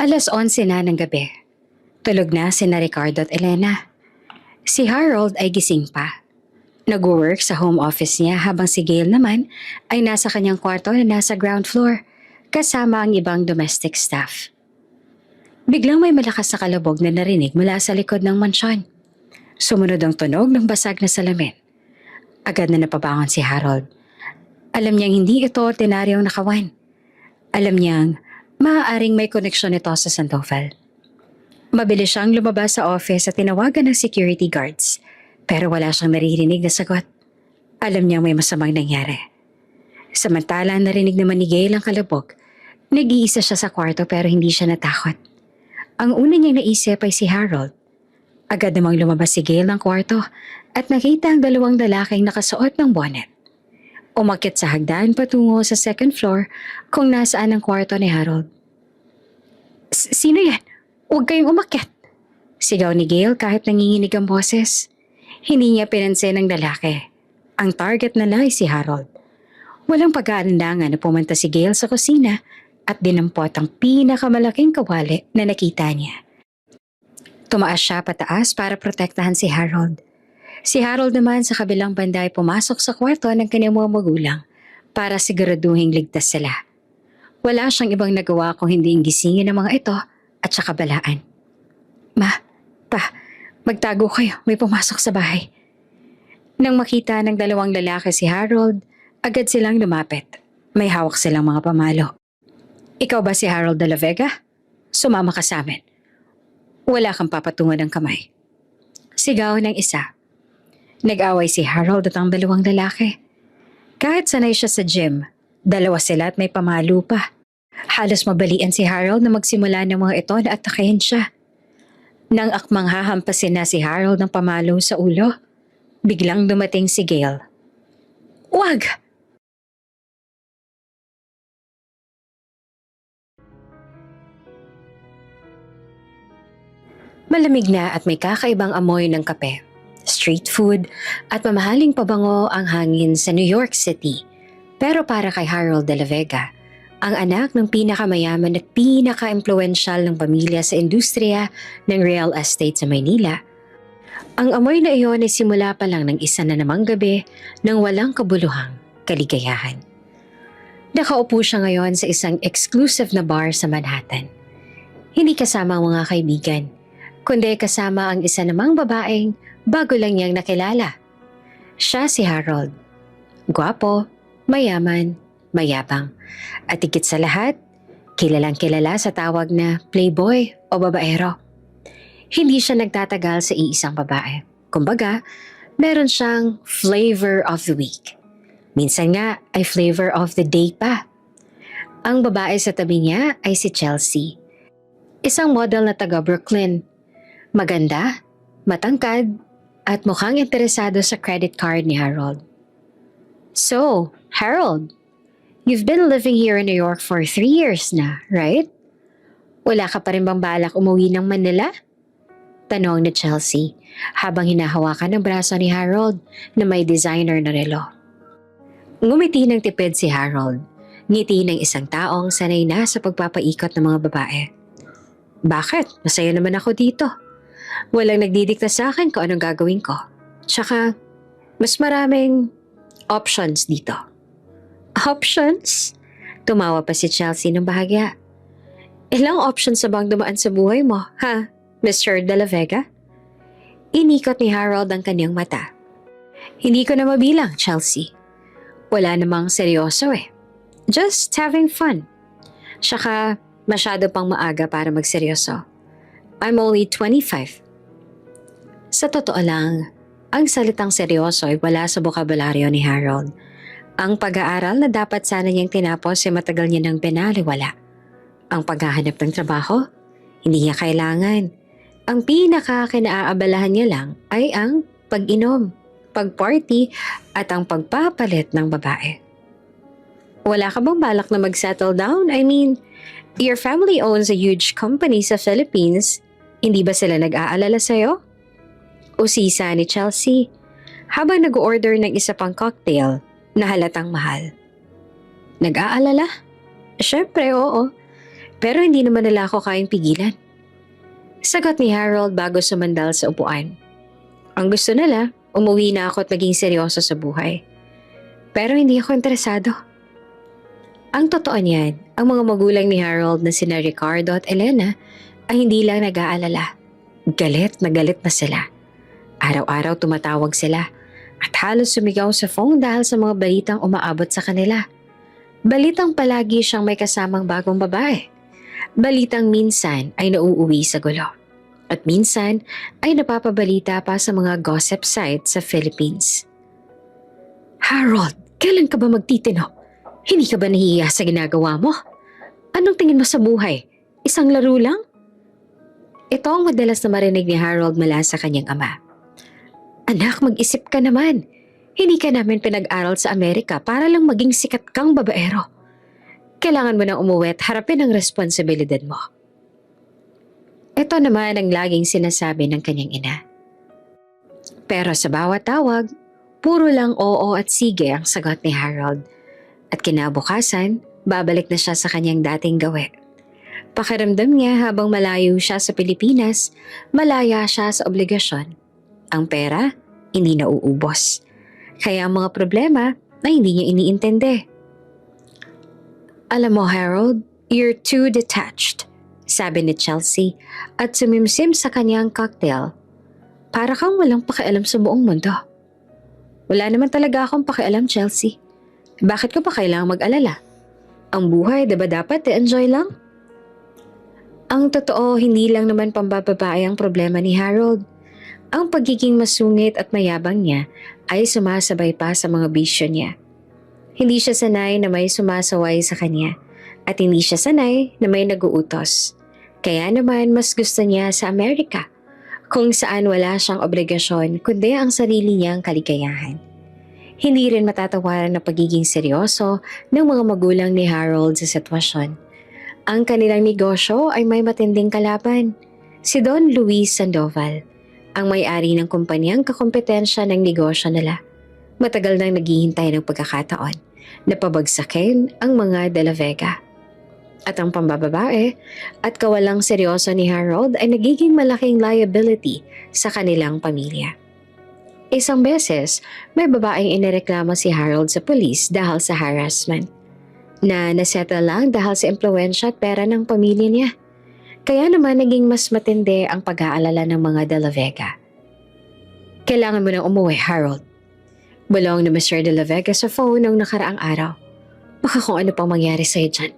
11:00 na ng gabi. Tulog na sina Ricardo at Elena. Si Harold ay gising pa. Nag-work sa home office niya habang si Gail naman ay nasa kanyang kwarto na nasa ground floor kasama ang ibang domestic staff. Biglang may malakas na kalabog na narinig mula sa likod ng mansyon. Sumunod ang tunog ng basag na salamin. Agad na napabangon si Harold. Alam niyang hindi ito ordinaryong nakawan. Alam niyang maaaring may koneksyon ito sa Sandoval. Mabilis siyang lumabas sa office at tinawagan ng security guards, pero wala siyang naririnig na sagot. Alam niyang may masamang nangyari. Samantala narinig naman ni Gail ang kalabog. Nag-iisa siya sa kwarto pero hindi siya natakot. Ang una niyang naisip ay si Harold. Agad namang lumabas si Gail ng kwarto at nakita ang dalawang lalaking nakasuot ng bonnet. Umakyat sa hagdan patungo sa second floor kung nasaan ang kwarto ni Harold. Sino yan? Huwag kayong umakyat. Sigaw ni Gail kahit nanginginig ang boses. Hindi niya pinansin ang lalaki. Ang target nila ay si Harold. Walang pag-aalandangan na pumunta si Gail sa kusina at dinampot ang pinakamalaking kawali na nakita niya. Tumaas siya pataas para protektahan si Harold. Si Harold naman sa kabilang banda ay pumasok sa kwarto ng kanyang mga magulang para siguraduhing ligtas sila. Wala siyang ibang nagawa kung hindi gisingin ang mga ito at saka balaan. Ma, pa, magtago kayo, may pumasok sa bahay. Nang makita ng dalawang lalaki si Harold, agad silang lumapit. May hawak silang mga pamalo. Ikaw ba si Harold de la Vega? Sumama ka sa amin. Wala kang papatungan ng kamay. Sigaw ng isa. Nag-away si Harold at ang dalawang lalaki. Kahit sanay siya sa gym, dalawa sila at may pamalo pa. Halos mabalian si Harold na magsimula ng mga ito na atakehin siya. Nang akmang hahampasin na si Harold ng pamalo sa ulo, biglang dumating si Gail. Wag! Malamig na at may kakaibang amoy ng kape, street food at mamahaling pabango ang hangin sa New York City. Pero para kay Harold de la Vega, ang anak ng pinakamayaman at pinaka-impluensyal ng pamilya sa industriya ng real estate sa Maynila, ang amoy na iyon ay simula pa lang ng isa na namang gabi ng walang kabuluhang kaligayahan. Nakaupo siya ngayon sa isang exclusive na bar sa Manhattan. Hindi kasama ang mga kaibigan, kundi kasama ang isa namang babaeng bago lang niyang nakilala. Siya si Harold. Gwapo, mayaman, mayabang. At higit sa lahat, kilalang kilala sa tawag na playboy o babaero. Hindi siya nagtatagal sa iisang babae. Kumbaga, meron siyang flavor of the week. Minsan nga ay flavor of the day pa. Ang babae sa tabi niya ay si Chelsea. Isang model na taga Brooklyn. Maganda, matangkad, at mukhang interesado sa credit card ni Harold. So, Harold, you've been living here in New York for 3 years na, right? Wala ka pa rin bang balak umuwi ng Manila? Tanong ni Chelsea habang hinahawakan ng braso ni Harold na may designer na relo. Ngumiti ng tipid si Harold, ngiti ng isang taong sanay na sa pagpapaikot ng mga babae. Bakit? Masaya naman ako dito. Walang nagdidikta sa akin kung anong gagawin ko. Tsaka, mas maraming options dito. Options? Tumawa pa si Chelsea ng bahagya. Ilang options na bang dumaan sa buhay mo, ha, Mr. De La Vega? Inikot ni Harold ang kanyang mata. Hindi ko na mabilang, Chelsea. Wala namang seryoso eh. Just having fun. Tsaka, masyado pang maaga para magseryoso. I'm only 25. Sa totoo lang, ang salitang seryoso ay wala sa bokabularyo ni Harold. Ang pag-aaral na dapat sana niyang tinapos ay matagal niya nang binaliwala. Ang paghahanap ng trabaho, hindi niya kailangan. Ang pinaka-kinaabalahan niya lang ay ang pag-inom, pag-party at ang pagpapalit ng babae. Wala ka bang balak na mag-settle down? I mean, your family owns a huge company sa Philippines. Hindi ba sila nag-aalala sa'yo? Usisa ni Chelsea habang nag-order ng isa pang cocktail na halatang mahal. Nag-aalala? Syempre, oo. Pero hindi naman nila ako kayang pigilan. Sagot ni Harold bago sumandal sa upuan. Ang gusto nila, umuwi na ako at maging seryoso sa buhay. Pero hindi ako interesado. Ang totoo niyan, ang mga magulang ni Harold na sina Ricardo at Elena ay hindi lang nag-aalala. Galit na sila. Araw-araw tumatawag sila at halos sumigaw sa phone dahil sa mga balitang umaabot sa kanila. Balitang palagi siyang may kasamang bagong babae. Balitang minsan ay nauuwi sa gulo. At minsan ay napapabalita pa sa mga gossip sites sa Philippines. Harold, kailan ka ba magtitino? Hindi ka ba nahihiya sa ginagawa mo? Anong tingin mo sa buhay? Isang laro lang? Ito ang madalas na marinig ni Harold mula sa kanyang ama. Anak, mag-isip ka naman. Hindi ka namin pinag-aral sa Amerika para lang maging sikat kang babaero. Kailangan mo nang umuwi at harapin ang responsibilidad mo. Ito naman ang laging sinasabi ng kanyang ina. Pero sa bawat tawag, puro lang oo at sige ang sagot ni Harold. At kinabukasan, babalik na siya sa kanyang dating gawi. Pakiramdam niya habang malayo siya sa Pilipinas, malaya siya sa obligasyon. Ang pera, hindi nauubos. Kaya ang mga problema ay hindi niya iniintindi. Alam mo Harold, you're too detached, sabi ni Chelsea at sumimsim sa kanyang cocktail. Para kang walang pakialam sa buong mundo. Wala naman talaga akong pakialam, Chelsea. Bakit ko pa kailangang mag-alala? Ang buhay, diba dapat i-enjoy lang? Ang totoo, hindi lang naman pambababae ang problema ni Harold. Ang pagiging masungit at mayabang niya ay sumasabay pa sa mga bisyo niya. Hindi siya sanay na may sumasaway sa kanya at hindi siya sanay na may nag-uutos. Kaya naman mas gusto niya sa Amerika, kung saan wala siyang obligasyon kundi ang sarili niyang kaligayahan. Hindi rin matatawaran na pagiging seryoso ng mga magulang ni Harold sa sitwasyon. Ang kanilang negosyo ay may matinding kalaban. Si Don Luis Sandoval, ang may-ari ng kumpanyang kakompetensya ng negosyo nila. Matagal nang naghihintay ng pagkakataon na pabagsakin ang mga De La Vega. At ang pambababae at kawalang seryoso ni Harold ay nagiging malaking liability sa kanilang pamilya. Isang beses, may babaeng inireklamo si Harold sa pulis dahil sa harassment. Na nasettle lang dahil sa impluwensya at pera ng pamilya niya. Kaya naman naging mas matindi ang pag-aalala ng mga De La Vega. Kailangan mo nang umuwi, Harold. Bulong na Mr. De La Vega sa phone noong nakaraang araw. Baka kung ano pang mangyari sa'yo dyan.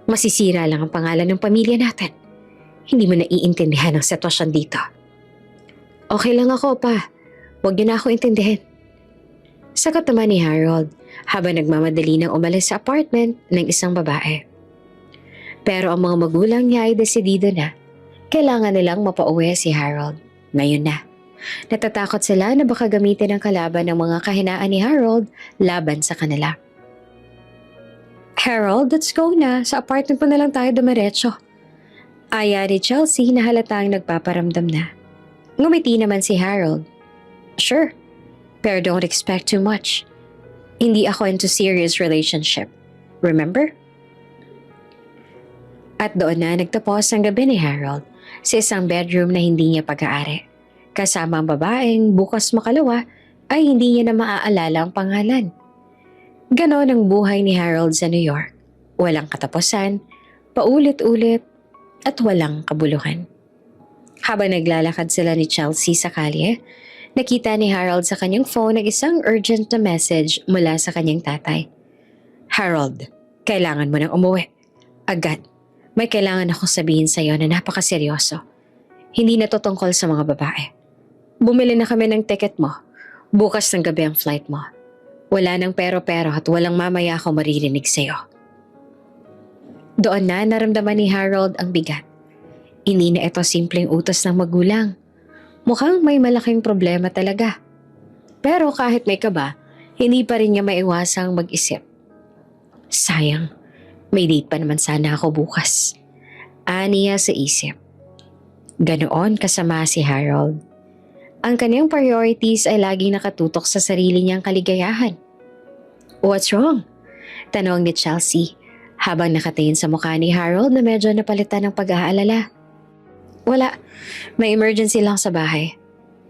Masisira lang ang pangalan ng pamilya natin. Hindi mo naiintindihan ang sitwasyon dito. Okay lang ako, pa. Huwag niyo na ako intindihin. Sagot naman ni Harold habang nagmamadali nang umalis sa apartment ng isang babae. Pero ang mga magulang niya ay desidido na. Kailangan nilang mapauwi si Harold. Ngayon na. Natatakot sila na baka gamitin ang kalaban ng mga kahinaan ni Harold laban sa kanila. Harold, let's go na. Sa apartment mo na lang tayo dumiretso. Aya ni Chelsea na halatang nagpaparamdam na. Ngumiti naman si Harold. Sure, pero don't expect too much. Hindi ako into serious relationship. Remember? At doon na nagtapos ang gabi ni Harold sa isang bedroom na hindi niya pag-aari. Kasama ang babaeng bukas makalawa ay hindi niya na maaalala ang pangalan. Ganon ang buhay ni Harold sa New York. Walang katapusan, paulit-ulit at walang kabuluhan. Habang naglalakad sila ni Chelsea sa kalye, nakita ni Harold sa kanyang phone ang isang urgent na message mula sa kanyang tatay. Harold, kailangan mo nang umuwi. Agad. May kailangan akong sabihin sa iyo na napakaseryoso. Hindi na to tungkol sa mga babae. Bumili na kami ng ticket mo. Bukas ng gabi ang flight mo. Wala nang pero-pero at walang mamaya ako maririnig sa iyo. Doon na naramdaman ni Harold ang bigat. Hindi na ito simpleng utos ng magulang. Mukhang may malaking problema talaga. Pero kahit may kaba, hindi pa rin niya maiwasang mag-isip. Sayang, may date pa naman sana ako bukas. Aniya sa isip. Ganoon kasama si Harold. Ang kanyang priorities ay laging nakatutok sa sarili niyang kaligayahan. What's wrong? Tanong ni Chelsea habang nakatingin sa mukha ni Harold na medyo napalitan ng pag-aalala. Wala, may emergency lang sa bahay.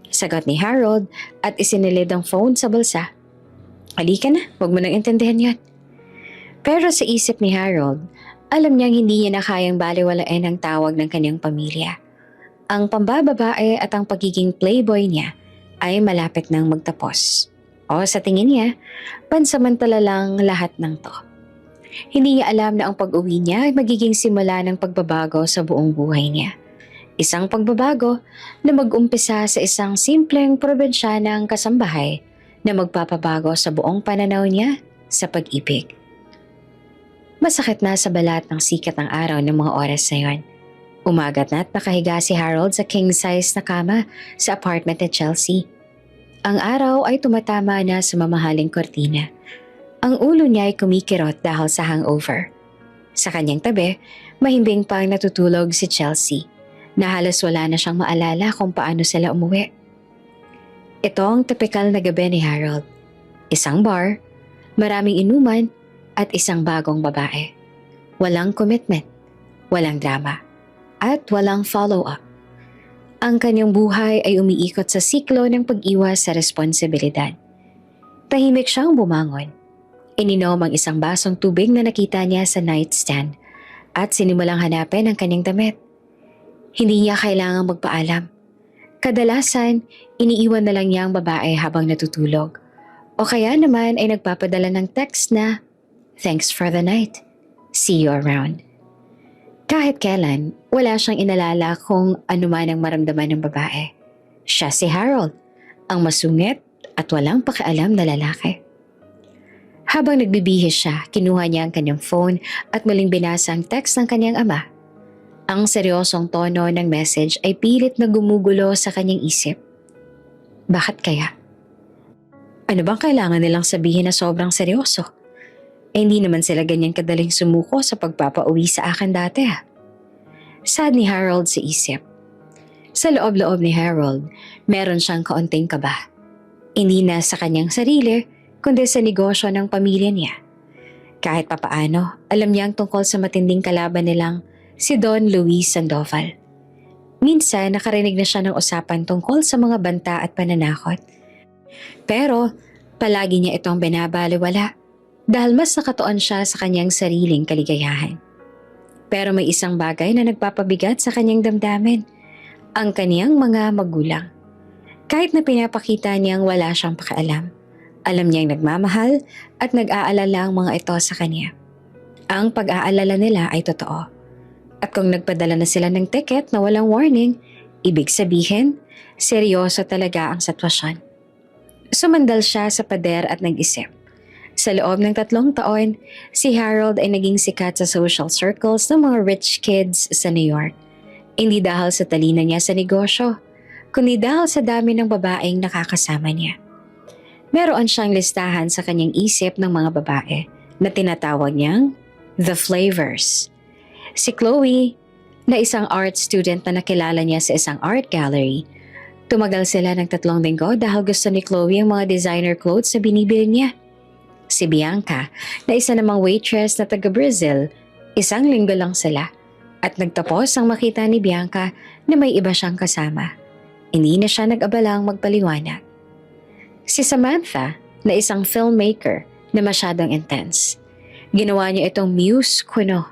Sagot ni Harold at isinilid ang phone sa bulsa. Halika na, huwag mo nang intindihan yan. Pero sa isip ni Harold, alam niyang hindi niya na kayang baliwalain ang tawag ng kanyang pamilya. Ang pambababae at ang pagiging playboy niya ay malapit nang magtapos. O sa tingin niya, pansamantala lang lahat ng to. Hindi niya alam na ang pag-uwi niya ay magiging simula ng pagbabago sa buong buhay niya. Isang pagbabago na mag-umpisa sa isang simpleng probinsyanang kasambahay na magpapabago sa buong pananaw niya sa pag-ibig. Masakit na sa balat ng sikat ng araw ng mga oras na yon. Umagat na at nakahiga si Harold sa king-size na kama sa apartment ni Chelsea. Ang araw ay tumatama na sa mamahaling kortina. Ang ulo niya ay kumikirot dahil sa hangover. Sa kanyang tabi, mahimbing pang natutulog si Chelsea na halos wala na siyang maalala kung paano sila umuwi. Ito ang tipikal na gabi ni Harold. Isang bar, maraming inuman at isang bagong babae. Walang commitment, walang drama, at walang follow-up. Ang kanyang buhay ay umiikot sa siklo ng pag-iwas sa responsibilidad. Tahimik siyang bumangon. Ininom ang isang basong tubig na nakita niya sa nightstand at sinimulang hanapin ang kanyang damit. Hindi niya kailangang magpaalam. Kadalasan, iniiwan na lang niya ang babae habang natutulog. O kaya naman ay nagpapadala ng text na, "Thanks for the night. See you around." Kahit kailan, wala siyang inalala kung ano man ang maramdaman ng babae. Siya si Harold, ang masungit at walang pakialam na lalaki. Habang nagbibihis siya, kinuha niya ang kanyang phone at muling binasa ang text ng kanyang ama. Ang seryosong tono ng message ay pilit na gumugulo sa kanyang isip. Bakit kaya? Ano bang kailangan nilang sabihin na sobrang seryoso? Hindi naman sila ganyan kadaling sumuko sa pagpapauwi sa akin dati. Sad ni Harold sa isip. Sa loob-loob ni Harold, meron siyang kaunting kaba. Hindi na sa kanyang sarili, kundi sa negosyo ng pamilya niya. Kahit papaano, alam niyang tungkol sa matinding kalaban nilang si Don Luis Sandoval. Minsan nakarinig na siya ng usapan tungkol sa mga banta at pananakot. Pero palagi niya itong binabaliwala dahil mas nakatuon siya sa kanyang sariling kaligayahan. Pero may isang bagay na nagpapabigat sa kanyang damdamin, ang kaniyang mga magulang. Kahit na pinapakita niyang wala siyang pakialam, alam niyang nagmamahal at nag-aalala ang mga ito sa kanya. Ang pag-aalala nila ay totoo. At kung nagpadala na sila ng ticket na walang warning, ibig sabihin, seryoso talaga ang sitwasyon. Sumandal siya sa pader at nag-isip. Sa loob ng 3 taon, si Harold ay naging sikat sa social circles ng mga rich kids sa New York. Hindi dahil sa talino niya sa negosyo, kundi dahil sa dami ng babaeng nakakasama niya. Meron siyang listahan sa kanyang isip ng mga babae na tinatawag niyang The Flavors. Si Chloe, na isang art student na nakilala niya sa isang art gallery, tumagal sila ng 3 linggo dahil gusto ni Chloe ang mga designer clothes na binibili niya. Si Bianca, na isa namang waitress na taga-Brazil, 1 linggo lang sila at nagtapos ang makita ni Bianca na may iba siyang kasama. Hindi na siya nag-abalang magpaliwanag. Si Samantha, na isang filmmaker na masyadong intense. Ginawa niya itong muse kuno.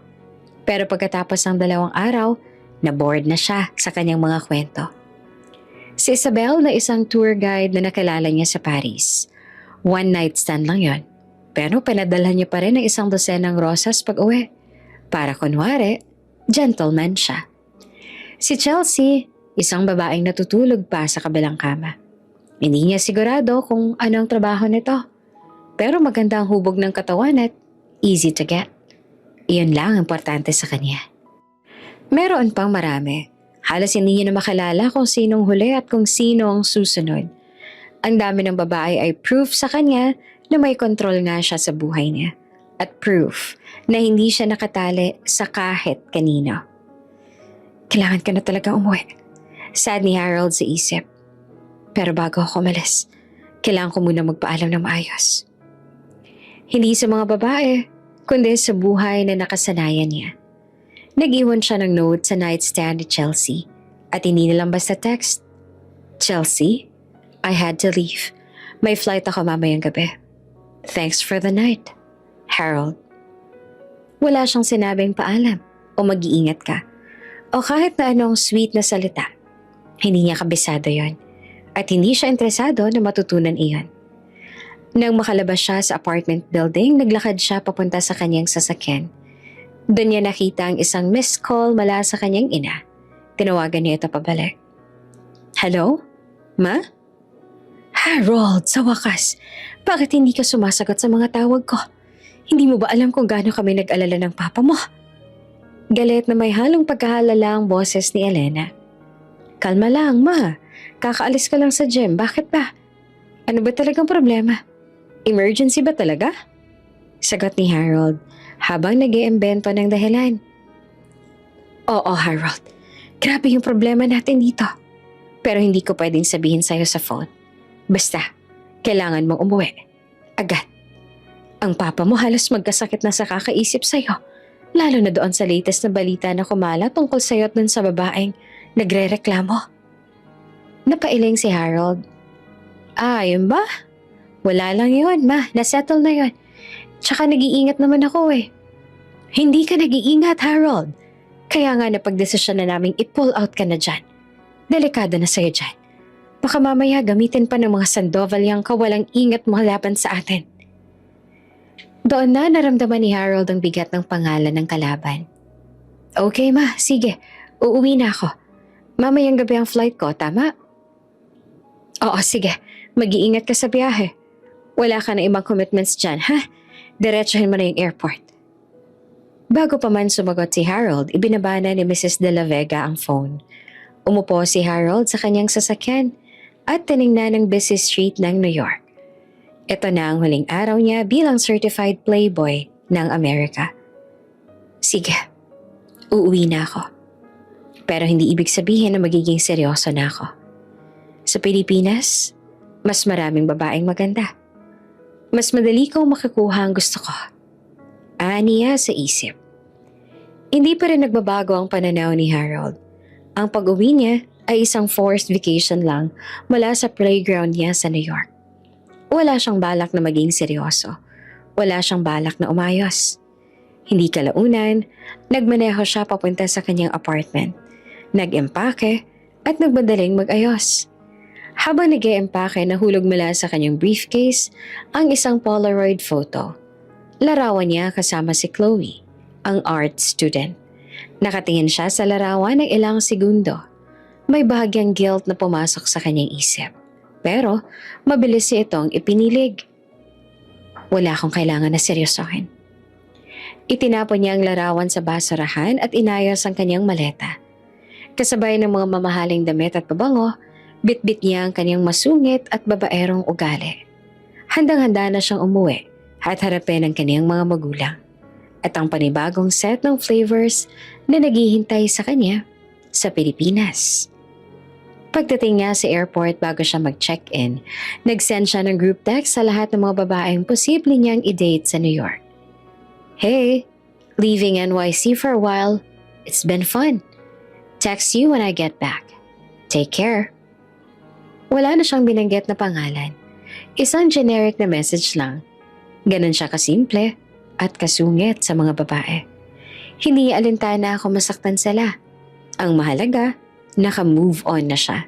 Pero pagkatapos ng 2 araw, na-bored na siya sa kanyang mga kwento. Si Isabel, na isang tour guide na nakilala niya sa Paris. 1 night stand lang yon. Pero pinadalhan niya pa rin ng 1 dosenang rosas pag uwi. Para kunwari, gentleman siya. Si Chelsea, isang babaeng natutulog pa sa kabilang kama. Hindi niya sigurado kung anong trabaho nito. Pero maganda ang hubog ng katawan at easy to get. Iyon lang ang importante sa kanya. Meron pang marami. Halos hindi niya na makalala kung sinong huli at kung sino ang susunod. Ang dami ng babae ay proof sa kanya na may kontrol nga siya sa buhay niya. At proof na hindi siya nakatali sa kahit kanino. Kailangan ka na talaga umuwi. Sad ni Harold sa isip. Pero bago ako umalis, kailangan ko muna magpaalam ng maayos. Hindi sa mga babae, kundi sa buhay na nakasanayan niya. Nag-iwan siya ng note sa nightstand ni Chelsea at hindi na lang basta text. Chelsea, I had to leave. May flight ako mamayang gabi. Thanks for the night. Harold. Wala siyang sinabing paalam o mag-iingat ka o kahit na anong sweet na salita. Hindi niya kabisado yon at hindi siya interesado na matutunan iyon. Nang makalabas siya sa apartment building, naglakad siya papunta sa kanyang sasakyan. Doon niya nakita ang isang missed call mula sa kanyang ina. Tinawagan niya ito pabalik. Hello? Ma? Harold, sa wakas. Bakit hindi ka sumasagot sa mga tawag ko? Hindi mo ba alam kung gaano kami nag-alala ng papa mo? Galit na may halong pagkahalala ang boses ni Elena. Kalma lang, ma. Kakaalis ka lang sa gym. Bakit ba? Ano ba talagang problema? Emergency ba talaga? Sagot ni Harold habang nag-iimbento ng dahilan. Oo, Harold. Grabe yung problema natin dito. Pero hindi ko pwedeng sabihin sa'yo sa phone. Basta, kailangan mong umuwi. Agad. Ang papa mo halos magkasakit na sa kakaisip sa'yo. Lalo na doon sa latest na balita na kumala tungkol sa'yo at dun sa babaeng nagre-reklamo. Napailing si Harold. Yun ba? Wala lang yun, ma. Nasettle na yun. Tsaka nag-iingat naman ako eh. Hindi ka nag-iingat, Harold. Kaya nga napagdesisyon na naming i-pull out ka na dyan. Delikado na sa'yo dyan. Baka mamaya gamitin pa ng mga Sandoval yung kawalang ingat mo laban sa atin. Doon na naramdaman ni Harold ang bigat ng pangalan ng kalaban. Okay ma, sige. Uuwi na ako. Mamayang gabi ang flight ko, tama? Oo, sige. Mag-iingat ka sa biyahe. Wala ka na ibang commitments dyan, ha? Diretsahin mo na yung airport. Bago pa man sumagot si Harold, ibinabana ni Mrs. De La Vega ang phone. Umupo si Harold sa kanyang sasakyan at tiningnan ang busy street ng New York. Ito na ang huling araw niya bilang certified playboy ng Amerika. Sige, uuwi na ako. Pero hindi ibig sabihin na magiging seryoso na ako. Sa Pilipinas, mas maraming babaeng maganda. Mas madali kong makakuha ang gusto ko. Aniya sa isip. Hindi pa rin nagbabago ang pananaw ni Harold. Ang pag-uwi niya ay isang forced vacation lang mula sa playground niya sa New York. Wala siyang balak na maging seryoso. Wala siyang balak na umayos. Hindi kalaunan, nagmaneho siya papunta sa kanyang apartment. Nag-empake at nagbadaling mag-ayos. Habang nag-empake, nahulog mula sa kanyang briefcase ang isang Polaroid photo. Larawan niya kasama si Chloe, ang art student. Nakatingin siya sa larawan ng ilang segundo. May bahagyang guilt na pumasok sa kanyang isip. Pero mabilis siya itong ipinilig. Wala akong kailangan na seryosohin. Itinapon niya ang larawan sa basurahan at inayos ang kanyang maleta. Kasabay ng mga mamahaling damit at pabango, bitbit niya ang kanyang masungit at babaerong ugali. Handang-handa na siyang umuwi at harapin ang kanyang mga magulang. At ang panibagong set ng flavors na naghihintay sa kanya sa Pilipinas. Pagdating niya sa airport bago siya mag-check-in, nag-send siya ng group text sa lahat ng mga babaeng posible niyang i-date sa New York. Hey, leaving NYC for a while. It's been fun. Text you when I get back. Take care. Wala na siyang binanggit na pangalan. Isang generic na message lang. Ganon siya kasimple at kasungit sa mga babae. Hindi alintana ako masaktan sila. Ang mahalaga, naka-move on na siya.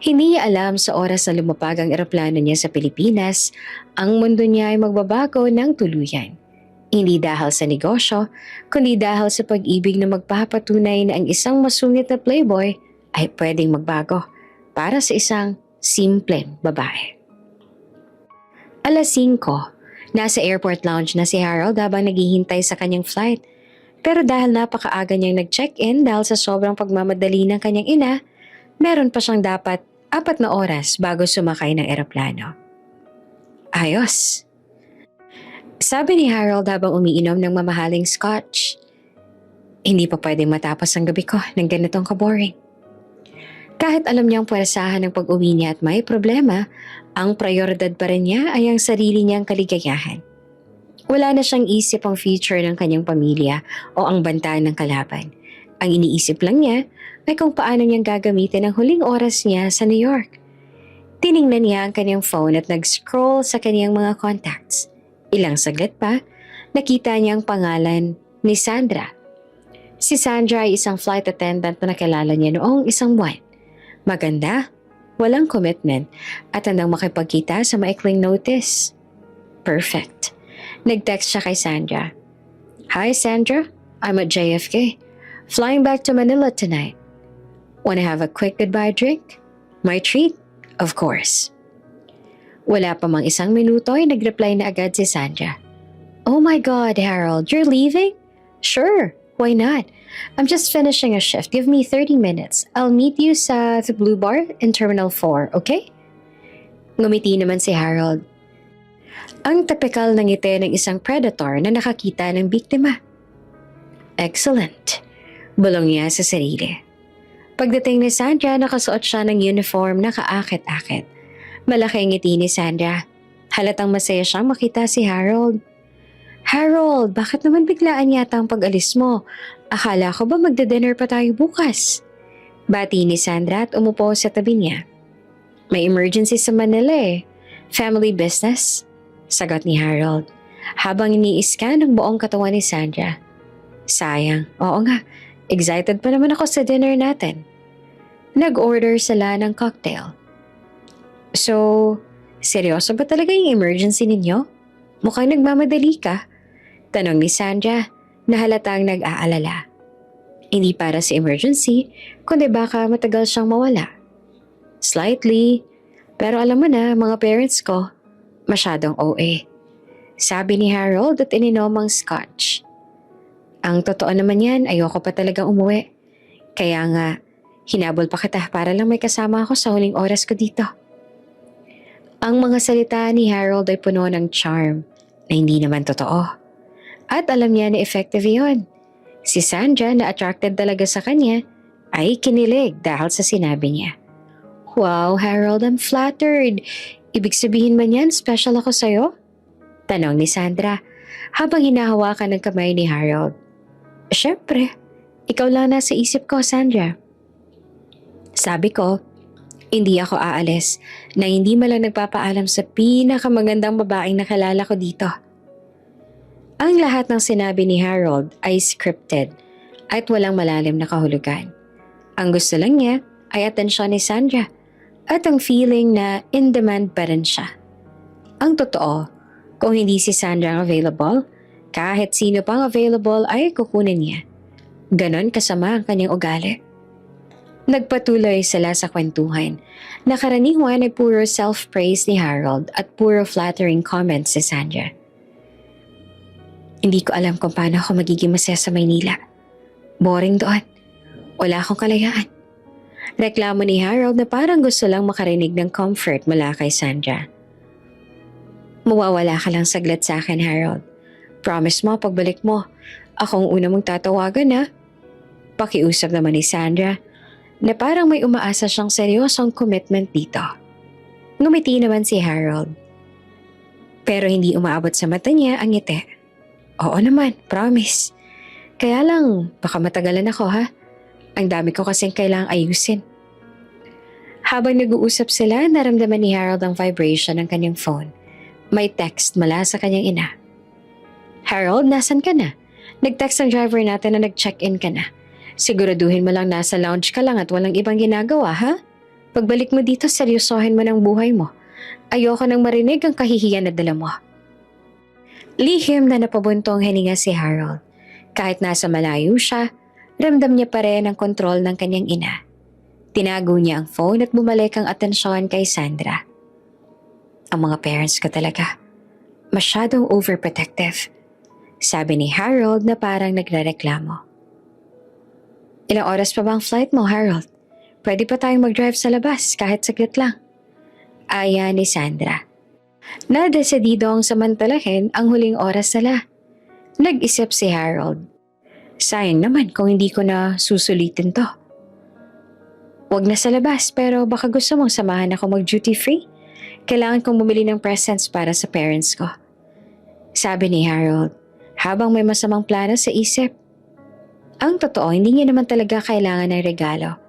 Hindi niya alam sa oras na lumapag ang eroplano niya sa Pilipinas, ang mundo niya ay magbabago ng tuluyan. Hindi dahil sa negosyo, kundi dahil sa pag-ibig na magpapatunay na ang isang masungit na playboy ay pwedeng magbago para sa isang simpleng babae. Alas 5, nasa airport lounge na si Harold habang naghihintay sa kanyang flight. Pero dahil napakaaga niyang nag-check-in dahil sa sobrang pagmamadali ng kanyang ina, meron pa siyang dapat 4 na oras bago sumakay ng eroplano. Ayos. Sabi ni Harold habang umiinom ng mamahaling scotch. Hindi pa pwedeng matapos ang gabi ko ng ganitong kaboring. Kahit alam niyang puwersahan ng pag-uwi niya at may problema, ang prioridad pa rin niya ay ang sarili niyang kaligayahan. Wala na siyang isip ang future ng kanyang pamilya o ang banta ng kalaban. Ang iniisip lang niya ay kung paano niyang gagamitin ang huling oras niya sa New York. Tiningnan niya ang kanyang phone at nag-scroll sa kanyang mga contacts. Ilang saglit pa, nakita niya ang pangalan ni Sandra. Si Sandra ay isang flight attendant na nakilala niya noong isang buwan. Maganda, walang commitment at handang makipagkita sa maikling notice. Perfect. Nag-text siya kay Sandra. Hi Sandra, I'm at JFK. Flying back to Manila tonight. Wanna have a quick goodbye drink? My treat? Of course. Wala pa mang isang minuto ay nag-reply na agad si Sandra. Oh my God, Harold, you're leaving? Sure, why not? I'm just finishing a shift. Give me 30 minutes. I'll meet you sa The Blue Bar in Terminal 4, okay? Ngumiti naman si Harold. Ang tipikal ng ngiti ng isang predator na nakakita ng biktima. Excellent. Bulong niya sa sarili. Pagdating ni Sandra, nakasuot siya ng uniform na kaakit-akit. Malaki ang ngiti ni Sandra. Halatang masaya siyang makita si Harold. Harold, bakit naman biglaan yata ang pag-alis mo? Akala ko ba magde-dinner pa tayo bukas? Bati ni Sandra at umupo sa tabi niya. May emergency sa Manila eh. Family business? Sagot ni Harold, habang iniiskan ang buong katawan ni Sandra. Sayang, oo nga, excited pa naman ako sa dinner natin. Nag-order sila ng cocktail. So, seryoso ba talaga yung emergency ninyo? Mukhang nagmamadali ka. Tanong ni Sandra na halatang nag-aalala. Hindi para sa emergency, kundi baka matagal siyang mawala. Slightly, pero alam mo na mga parents ko, masyadong OA. Sabi ni Harold at ininom ang scotch. Ang totoo naman yan, ayoko pa talagang umuwi. Kaya nga, hinabol pa kita para lang may kasama ako sa huling oras ko dito. Ang mga salita ni Harold ay puno ng charm na hindi naman totoo. At alam niya na effective yon. Si Sandra na attracted talaga sa kanya ay kinilig dahil sa sinabi niya. Wow, Harold, I'm flattered. Ibig sabihin man yan, special ako sa'yo? Tanong ni Sandra habang hinahawakan ng kamay ni Harold. Siyempre, ikaw lang nasa isip ko, Sandra. Sabi ko, hindi ako aalis na hindi malang nagpapaalam sa pinakamagandang babaeng nakilala ko dito. Ang lahat ng sinabi ni Harold ay scripted at walang malalim na kahulugan. Ang gusto lang niya ay atensyon ni Sandra at ang feeling na in demand pa rin siya. Ang totoo, kung hindi si Sandra ang available, kahit sino pang available ay kukunin niya. Ganon kasama ang kanyang ugali. Nagpatuloy sila sa kwentuhan. Nakaraniwan ay puro self-praise ni Harold at puro flattering comments si Sandra. Hindi ko alam kung paano ako magiging masaya sa Maynila. Boring doon. Wala akong kalayaan. Reklamo ni Harold na parang gusto lang makarinig ng comfort mula kay Sandra. Mawawala ka lang saglit sa akin, Harold. Promise mo, pagbalik mo, akong una mong tatawagan ha. Pakiusap naman ni Sandra na parang may umaasa siyang seryosong commitment dito. Ngumiti naman si Harold. Pero hindi umaabot sa mata niya ang ngiti. Oo naman, promise. Kaya lang, baka matagalan ako ha. Ang dami ko kasing kailangang ayusin. Habang nag-uusap sila, naramdaman ni Harold ang vibration ng kanyang phone. May text mula sa kanyang ina. Harold, nasan ka na? Nag-text ang driver natin na nag-check-in ka na. Siguraduhin mo lang nasa lounge ka lang at walang ibang ginagawa, ha? Pagbalik mo dito, seryosohin mo ng buhay mo. Ayoko nang marinig ang kahihiyan na dala mo. Lihim na napabuntong hininga si Harold. Kahit nasa malayo siya, ramdam niya pa rin ang kontrol ng kanyang ina. Tinago niya ang phone at bumalik ang atensyon kay Sandra. Ang mga parents ko talaga, masyadong overprotective. Sabi ni Harold na parang nagrereklamo. Ilang oras pa bang flight mo, Harold? Pwede pa tayong mag-drive sa labas kahit saglit lang. Aya ni Sandra. Nadesidido ang samantalahin ang huling oras nila. Nag-isip si Harold. Sayang naman kung hindi ko na susulitin to. Wag na sa labas pero baka gusto mong samahan ako mag-duty free. Kailangan kong bumili ng presents para sa parents ko. Sabi ni Harold, habang may masamang plano sa isip. Ang totoo, hindi niya naman talaga kailangan ng regalo.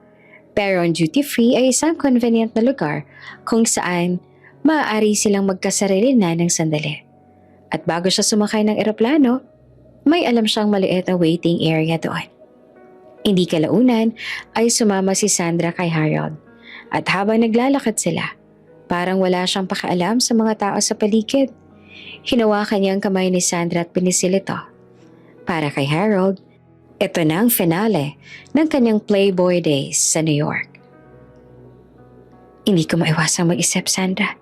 Pero ang duty-free ay isang convenient na lugar kung saan maaari silang magkasarili na ng sandali. At bago siya sumakay ng eroplano, may alam siyang maliit na waiting area doon. Hindi kalaunan ay sumama si Sandra kay Harold. At habang naglalakad sila, parang wala siyang pakialam sa mga tao sa paligid. Hinawakan niya ang kamay ni Sandra at pinisil ito. Para kay Harold, ito na ang finale ng kanyang Playboy days sa New York. Hindi ko maiwasang mag-isip, Sandra.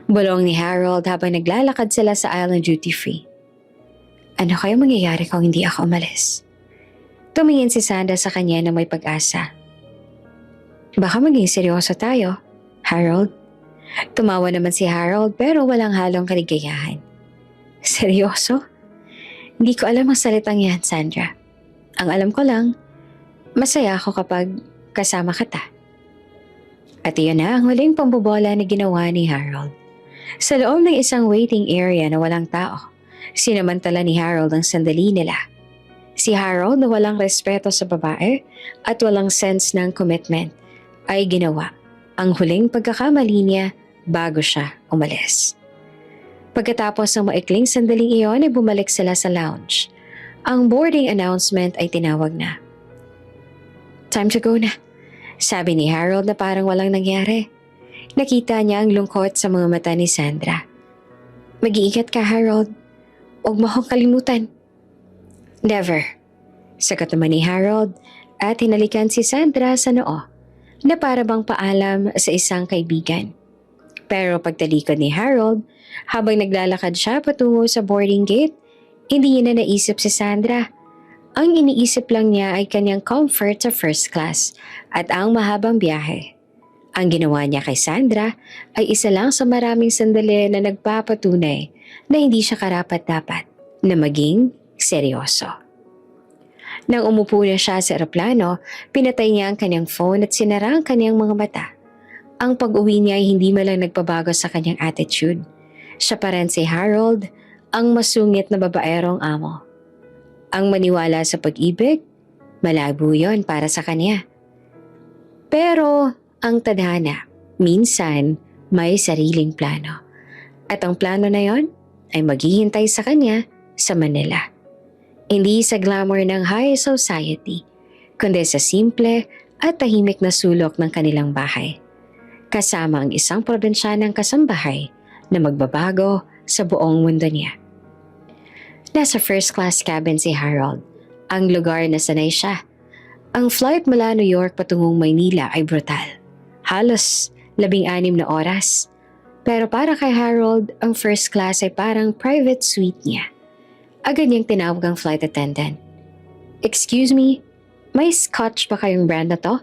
Bulong ni Harold habang naglalakad sila sa island duty-free. Ano kaya mangyayari kung hindi ako umalis? Tumingin si Sandra sa kanya na may pag-asa. Baka maging seryoso tayo, Harold. Tumawa naman si Harold pero walang halong kaligayahan. Seryoso? Hindi ko alam ang salitang yan, Sandra. Ang alam ko lang, masaya ako kapag kasama kita. At iyon na ang huling pambobola na ginawa ni Harold. Sa loob ng isang waiting area na walang tao, sinamantala ni Harold ang sandali nila. Si Harold na walang respeto sa babae at walang sense ng commitment ay ginawa ang huling pagkakamali niya bago siya umalis. Pagkatapos ng maikling sandaling iyon ay bumalik sila sa lounge. Ang boarding announcement ay tinawag na. Time to go na, sabi ni Harold na parang walang nangyari. Nakita niya ang lungkot sa mga mata ni Sandra. Mag-iingat ka, Harold. Huwag mo akong kalimutan. Never, sagot naman ni Harold at hinalikan si Sandra sa noo na para bang paalam sa isang kaibigan. Pero pagtalikod ni Harold, habang naglalakad siya patungo sa boarding gate, hindi niya na naisip si Sandra. Ang iniisip lang niya ay kanyang comfort sa first class at ang mahabang biyahe. Ang ginawa niya kay Sandra ay isa lang sa maraming sandali na nagpapatunay na hindi siya karapat-dapat na maging seryoso. Nang umupo na siya sa eroplano, pinatay niya ang kanyang phone at sinara ang kanyang mga mata. Ang pag-uwi niya ay hindi malang nagpabago sa kanyang attitude. Siya pa rin si Harold, ang masungit na babaerong amo. Ang maniwala sa pag-ibig, malabo yon para sa kanya. Pero ang tadhana, minsan may sariling plano. At ang plano na yon ay maghihintay sa kanya sa Manila. Hindi sa glamour ng high society, kundi sa simple at tahimik na sulok ng kanilang bahay. Kasama ang isang probinsyanang kasambahay na magbabago sa buong mundo niya. Nasa first class cabin si Harold, ang lugar na sanay siya. Ang flight mula New York patungong Maynila ay brutal. Halos 16 na oras. Pero para kay Harold, ang first class ay parang private suite niya. Agad niyang tinawag ang flight attendant. Excuse me, may scotch ba kayong brand na to?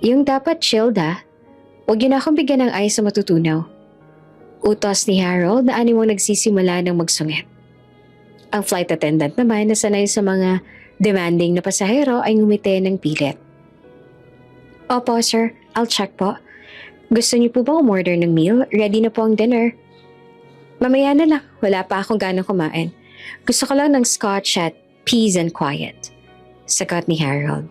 Yung dapat chilled ha? Huwag yun akong bigyan ng ice sa matutunaw. Utos ni Harold na animong nagsisimula ng magsungit. Ang flight attendant naman na sanay sa mga demanding na pasahero ay ngumiti ng pilit. Opo sir, I'll check po. Gusto niyo po ba umorder ng meal? Ready na po ang dinner. Mamaya na lang, wala pa akong ganang kumain. Gusto ko lang ng scotch at peace and quiet. Sagot ni Harold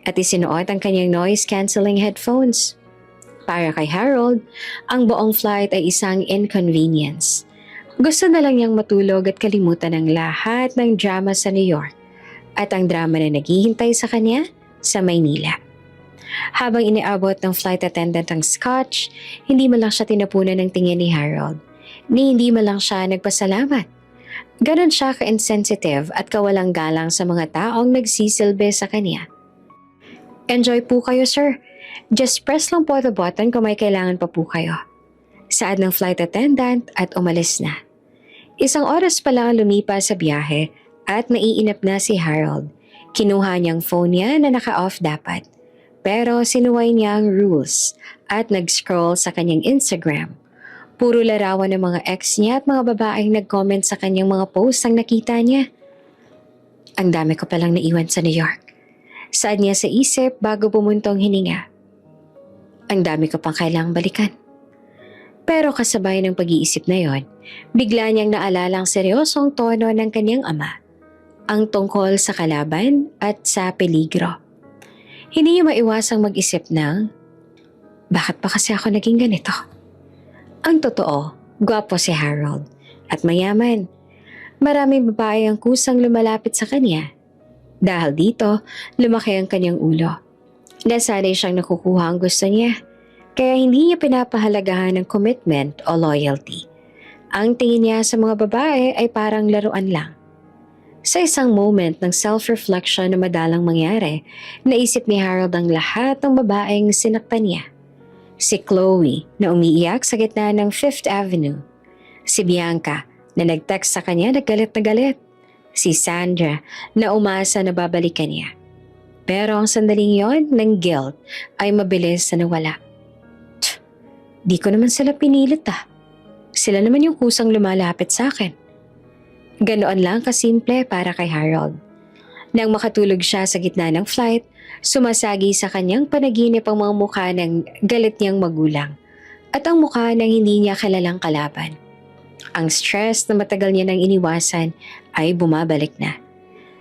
at isinuot ang kanyang noise-cancelling headphones. Para kay Harold, ang buong flight ay isang inconvenience. Gusto na lang niyang matulog at kalimutan ang lahat ng drama sa New York at ang drama na naghihintay sa kanya sa Maynila. Habang iniabot ng flight attendant ang scotch, hindi man lang siya tinapunan ng tingin ni Harold, ni hindi man lang siya nagpasalamat. Ganon siya ka-insensitive at kawalang galang sa mga taong nagsisilbi sa kanya. Enjoy po kayo, sir. Just press lang po the button kung may kailangan pa po kayo. Saad ng flight attendant at umalis na. Isang oras pa lang lumipas sa biyahe at naiinip na si Harold. Kinuha niyang phone niya na naka-off dapat. Pero sinuway niya ang rules at nag-scroll sa kanyang Instagram. Puro larawan ng mga ex niya at mga babaeng nag-comment sa kanyang mga post ang nakita niya. Ang dami ko palang naiwan sa New York. Saad niya sa isip bago bumuntong hininga. Ang dami ko pang kailangang balikan. Pero kasabay ng pag-iisip na yon, bigla niyang naalala ang seryosong tono ng kanyang ama, ang tungkol sa kalaban at sa peligro. Hindi niya maiwasang mag-isip ng, bakit pa kasi ako naging ganito? Ang totoo, gwapo si Harold at mayaman. Maraming babae ang kusang lumalapit sa kanya. Dahil dito, lumaki ang kanyang ulo. Nasanay siyang nakukuha ang gusto niya, kaya hindi niya pinapahalagahan ng commitment o loyalty. Ang tingin niya sa mga babae ay parang laruan lang. Sa isang moment ng self-reflection na madalang mangyari, naisip ni Harold ang lahat ng babaeng sinaktan niya. Si Chloe na umiiyak sa gitna ng Fifth Avenue. Si Bianca na nag-text sa kanya na galit na galit. Si Sandra na umasa na babalikan niya. Pero ang sandaling yon ng guilt ay mabilis na nawala. Di ko naman sila pinilit Sila naman yung kusang lumalapit sa akin. Ganoon lang kasimple para kay Harold. Nang makatulog siya sa gitna ng flight, sumasagi sa kanyang panaginip ang mga mukha ng galit niyang magulang at ang mukha ng hindi niya kilalang kalaban. Ang stress na matagal niya nang iniwasan ay bumabalik na.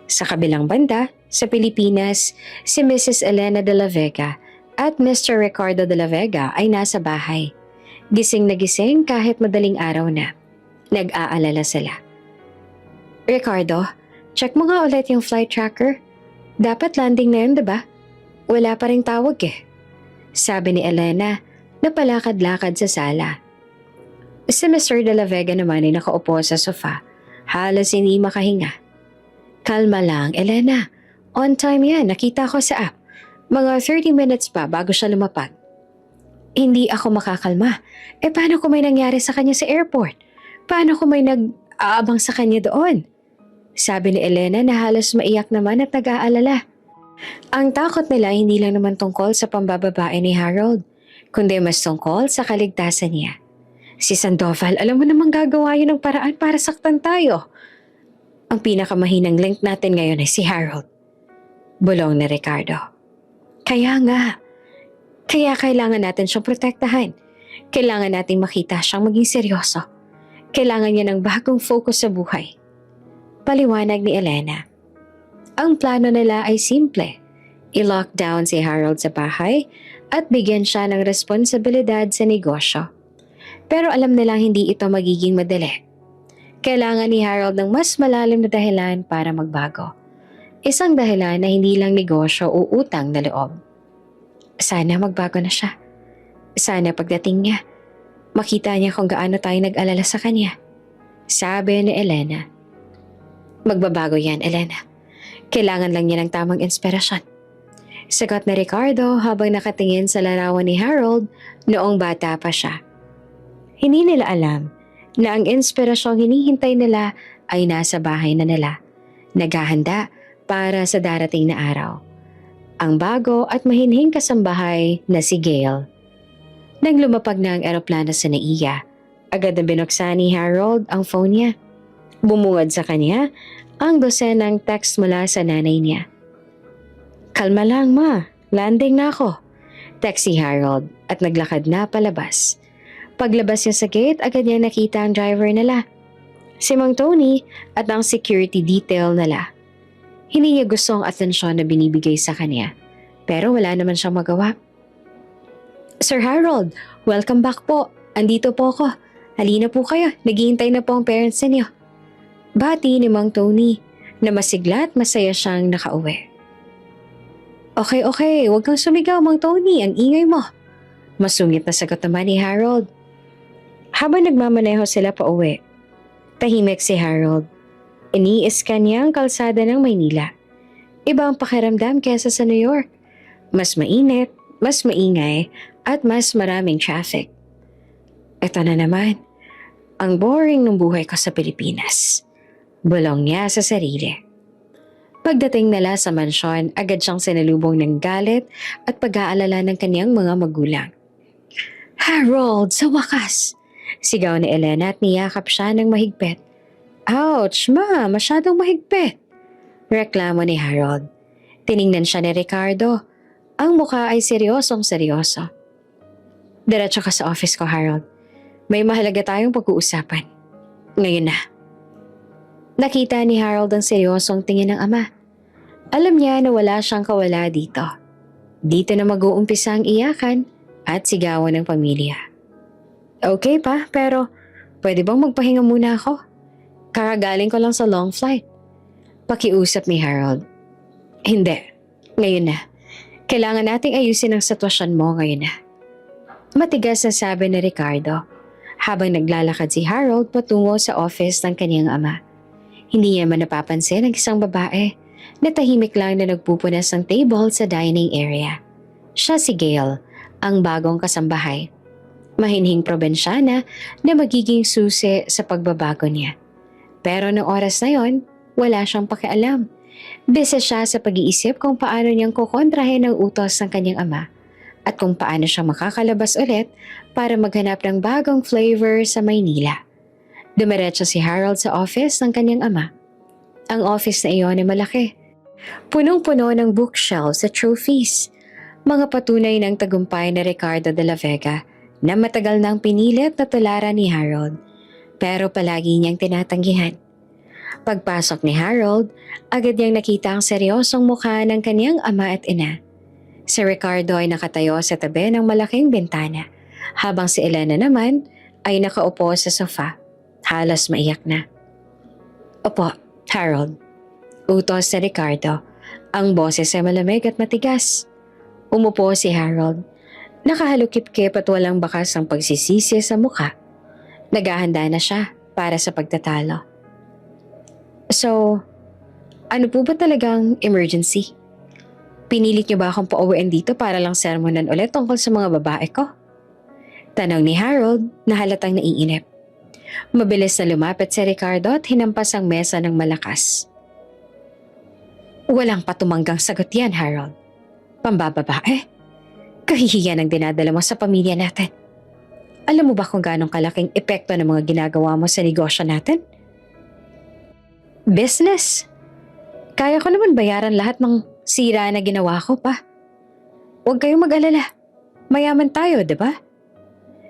Sa kabilang banda, sa Pilipinas, si Mrs. Elena de la Vega at Mr. Ricardo de la Vega ay nasa bahay. Gising na gising kahit madaling araw na. Nag-aalala sila. Ricardo, check mo nga ulit yung flight tracker. Dapat landing na yun, diba? Wala pa ring tawag Sabi ni Elena na palakad-lakad sa sala. Si Mr. De La Vega naman ay nakaupo sa sofa. Halos hindi makahinga. Kalma lang, Elena. On time yan, nakita ko sa app. Mga 30 minutes pa bago siya lumapag. Hindi ako makakalma. Paano kung may nangyari sa kanya sa airport? Paano kung may nag-aabang sa kanya doon? Sabi ni Elena na halos maiyak naman at nag-aalala. Ang takot nila hindi lang naman tungkol sa pambababae ni Harold, kundi mas tungkol sa kaligtasan niya. Si Sandoval, alam mo namang gagawa yun ng paraan para saktan tayo. Ang pinakamahinang link natin ngayon ay si Harold. Bulong ni Ricardo. Kaya nga. Kaya kailangan natin siyang protektahan. Kailangan nating makita siyang maging seryoso. Kailangan niya ng bagong focus sa buhay. Paliwanag ni Elena. Ang plano nila ay simple. I-lockdown si Harold sa bahay at bigyan siya ng responsibilidad sa negosyo. Pero alam nilang hindi ito magiging madali. Kailangan ni Harold ng mas malalim na dahilan para magbago. Isang dahilan na hindi lang negosyo o utang na loob. Sana magbago na siya. Sana pagdating niya, makita niya kung gaano tayo nag-alala sa kanya. Sabi ni Elena. Magbabago yan, Elena. Kailangan lang niya ng tamang inspirasyon. Sagot na Ricardo habang nakatingin sa larawan ni Harold noong bata pa siya. Hindi nila alam na ang inspirasyong hinihintay nila ay nasa bahay na nila, naghahanda para sa darating na araw. Ang bago at mahinhing kasambahay na si Gail. Nang lumapag na ang eroplano sa NAIA, agad na binuksan ni Harold ang phone niya. Bumungad sa kanya ang dosenang text mula sa nanay niya. Kalma lang ma, landing na ako. Text si Harold at naglakad na palabas. Paglabas niya sa gate, agad niya nakita ang driver nila. Si Mang Tony at ang security detail nila. Hindi niya gusto ang atensyon na binibigay sa kanya, pero wala naman siyang magawa. Sir Harold, welcome back po. Andito po ako. Halina po kayo, naghihintay na po ang parents niyo. Bati ni Mang Tony na masigla at masaya siyang nakauwi. Okay, huwag kang sumigaw Mang Tony, ang ingay mo. Masungit na sagot naman ni Harold. Habang nagmamaneho sila pa uwi, tahimik si Harold. Ini-scan niya ang kalsada ng Maynila. Iba ang pakiramdam kesa sa New York. Mas mainit, mas maingay, at mas maraming traffic. Ito na naman, ang boring ng buhay ko sa Pilipinas. Bulong niya sa sarili. Pagdating nila sa mansyon, agad siyang sinalubong ng galit at pag-aalala ng kanyang mga magulang. Harold, sa wakas! Sigaw ni Elena at niyakap siya ng mahigpit. Ouch, ma! Masyadong mahigpit! Reklamo ni Harold. Tiningnan siya ni Ricardo. Ang mukha ay seryosong seryoso. Diretso ka sa office ko, Harold. May mahalaga tayong pag-uusapan. Ngayon na. Nakita ni Harold ang seryosong tingin ng ama. Alam niya na wala siyang kawala dito. Dito na mag-uumpisa ang iyakan at sigawan ng pamilya. Okay pa, pero pwede bang magpahinga muna ako? Kakagaling ko lang sa long flight. Pakiusap ni Harold. Hindi. Ngayon na. Kailangan nating ayusin ang sitwasyon mo ngayon na. Matigas na sabi ni Ricardo habang naglalakad si Harold patungo sa office ng kanyang ama. Hindi niya man napapansin ang isang babae na tahimik lang na nagpupunas ng table sa dining area. Siya si Gail, ang bagong kasambahay. Mahinhing probinsyana na magiging susi sa pagbabago niya. Pero noong oras na yon, wala siyang pakialam. Bisa siya sa pag-iisip kung paano niyang kukontrahin ang utos ng kanyang ama at kung paano siya makakalabas ulit para maghanap ng bagong flavor sa Maynila. Dumiretso si Harold sa office ng kanyang ama. Ang office na iyon ay malaki. Punong-puno ng bookshelves at trophies. Mga patunay ng tagumpay ni Ricardo de la Vega na matagal nang pinilit na tularan ni Harold. Pero palagi niyang tinatanggihan. Pagpasok ni Harold, agad niyang nakita ang seryosong mukha ng kanyang ama at ina. Si Ricardo ay nakatayo sa tabi ng malaking bintana, habang si Elena naman ay nakaupo sa sofa. Halos maiyak na. Opo, Harold. Utos ni Ricardo. Ang boses ay malamig at matigas. Umupo si Harold. Nakahalukip-kip at walang bakas ang pagsisisi sa mukha. Naghahanda na siya para sa pagtatalo. So, ano po ba talagang emergency? Pinilit niyo ba akong pauwiin dito para lang sermonan ulit tungkol sa mga babae ko? Tanong ni Harold na halatang naiinip. Mabilis na lumapit si Ricardo at hinampas ang mesa ng malakas. Walang patumanggang sagot yan, Harold. Pambababae? Kahihiyan ang dinadala mo sa pamilya natin. Alam mo ba kung ganong kalaking epekto ng mga ginagawa mo sa negosyo natin? Business. Kaya ko naman bayaran lahat ng sira na ginawa ko pa. Huwag kayong mag-alala. Mayaman tayo, diba?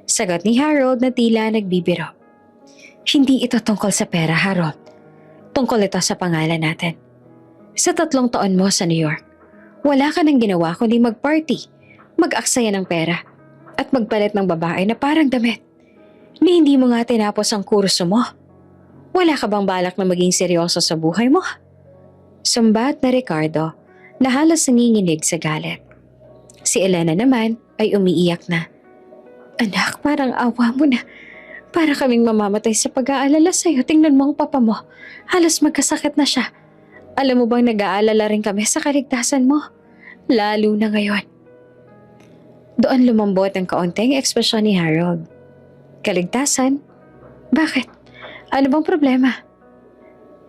Sagot ni Harold na tila nagbibiro. Hindi ito tungkol sa pera, Harold. Tungkol ito sa pangalan natin. Sa 3 taon mo sa New York, wala ka nang ginawa kundi mag-party, mag-aksaya ng pera, at magpalit ng babae na parang damit. Ni hindi mo nga tinapos ang kurso mo. Wala ka bang balak na maging seryoso sa buhay mo? Sumbat na Ricardo na halos nanginginig sa galit. Si Elena naman ay umiiyak na. Anak, parang awa mo na. Para kaming mamamatay sa pag-aalala sa'yo. Tingnan mo ang papa mo. Halos magkasakit na siya. Alam mo bang nag-aalala rin kami sa kaligtasan mo? Lalo na ngayon. Doon lumambot ang kaunting ekspresyon ni Harold. Kaligtasan? Bakit? Ano bang problema?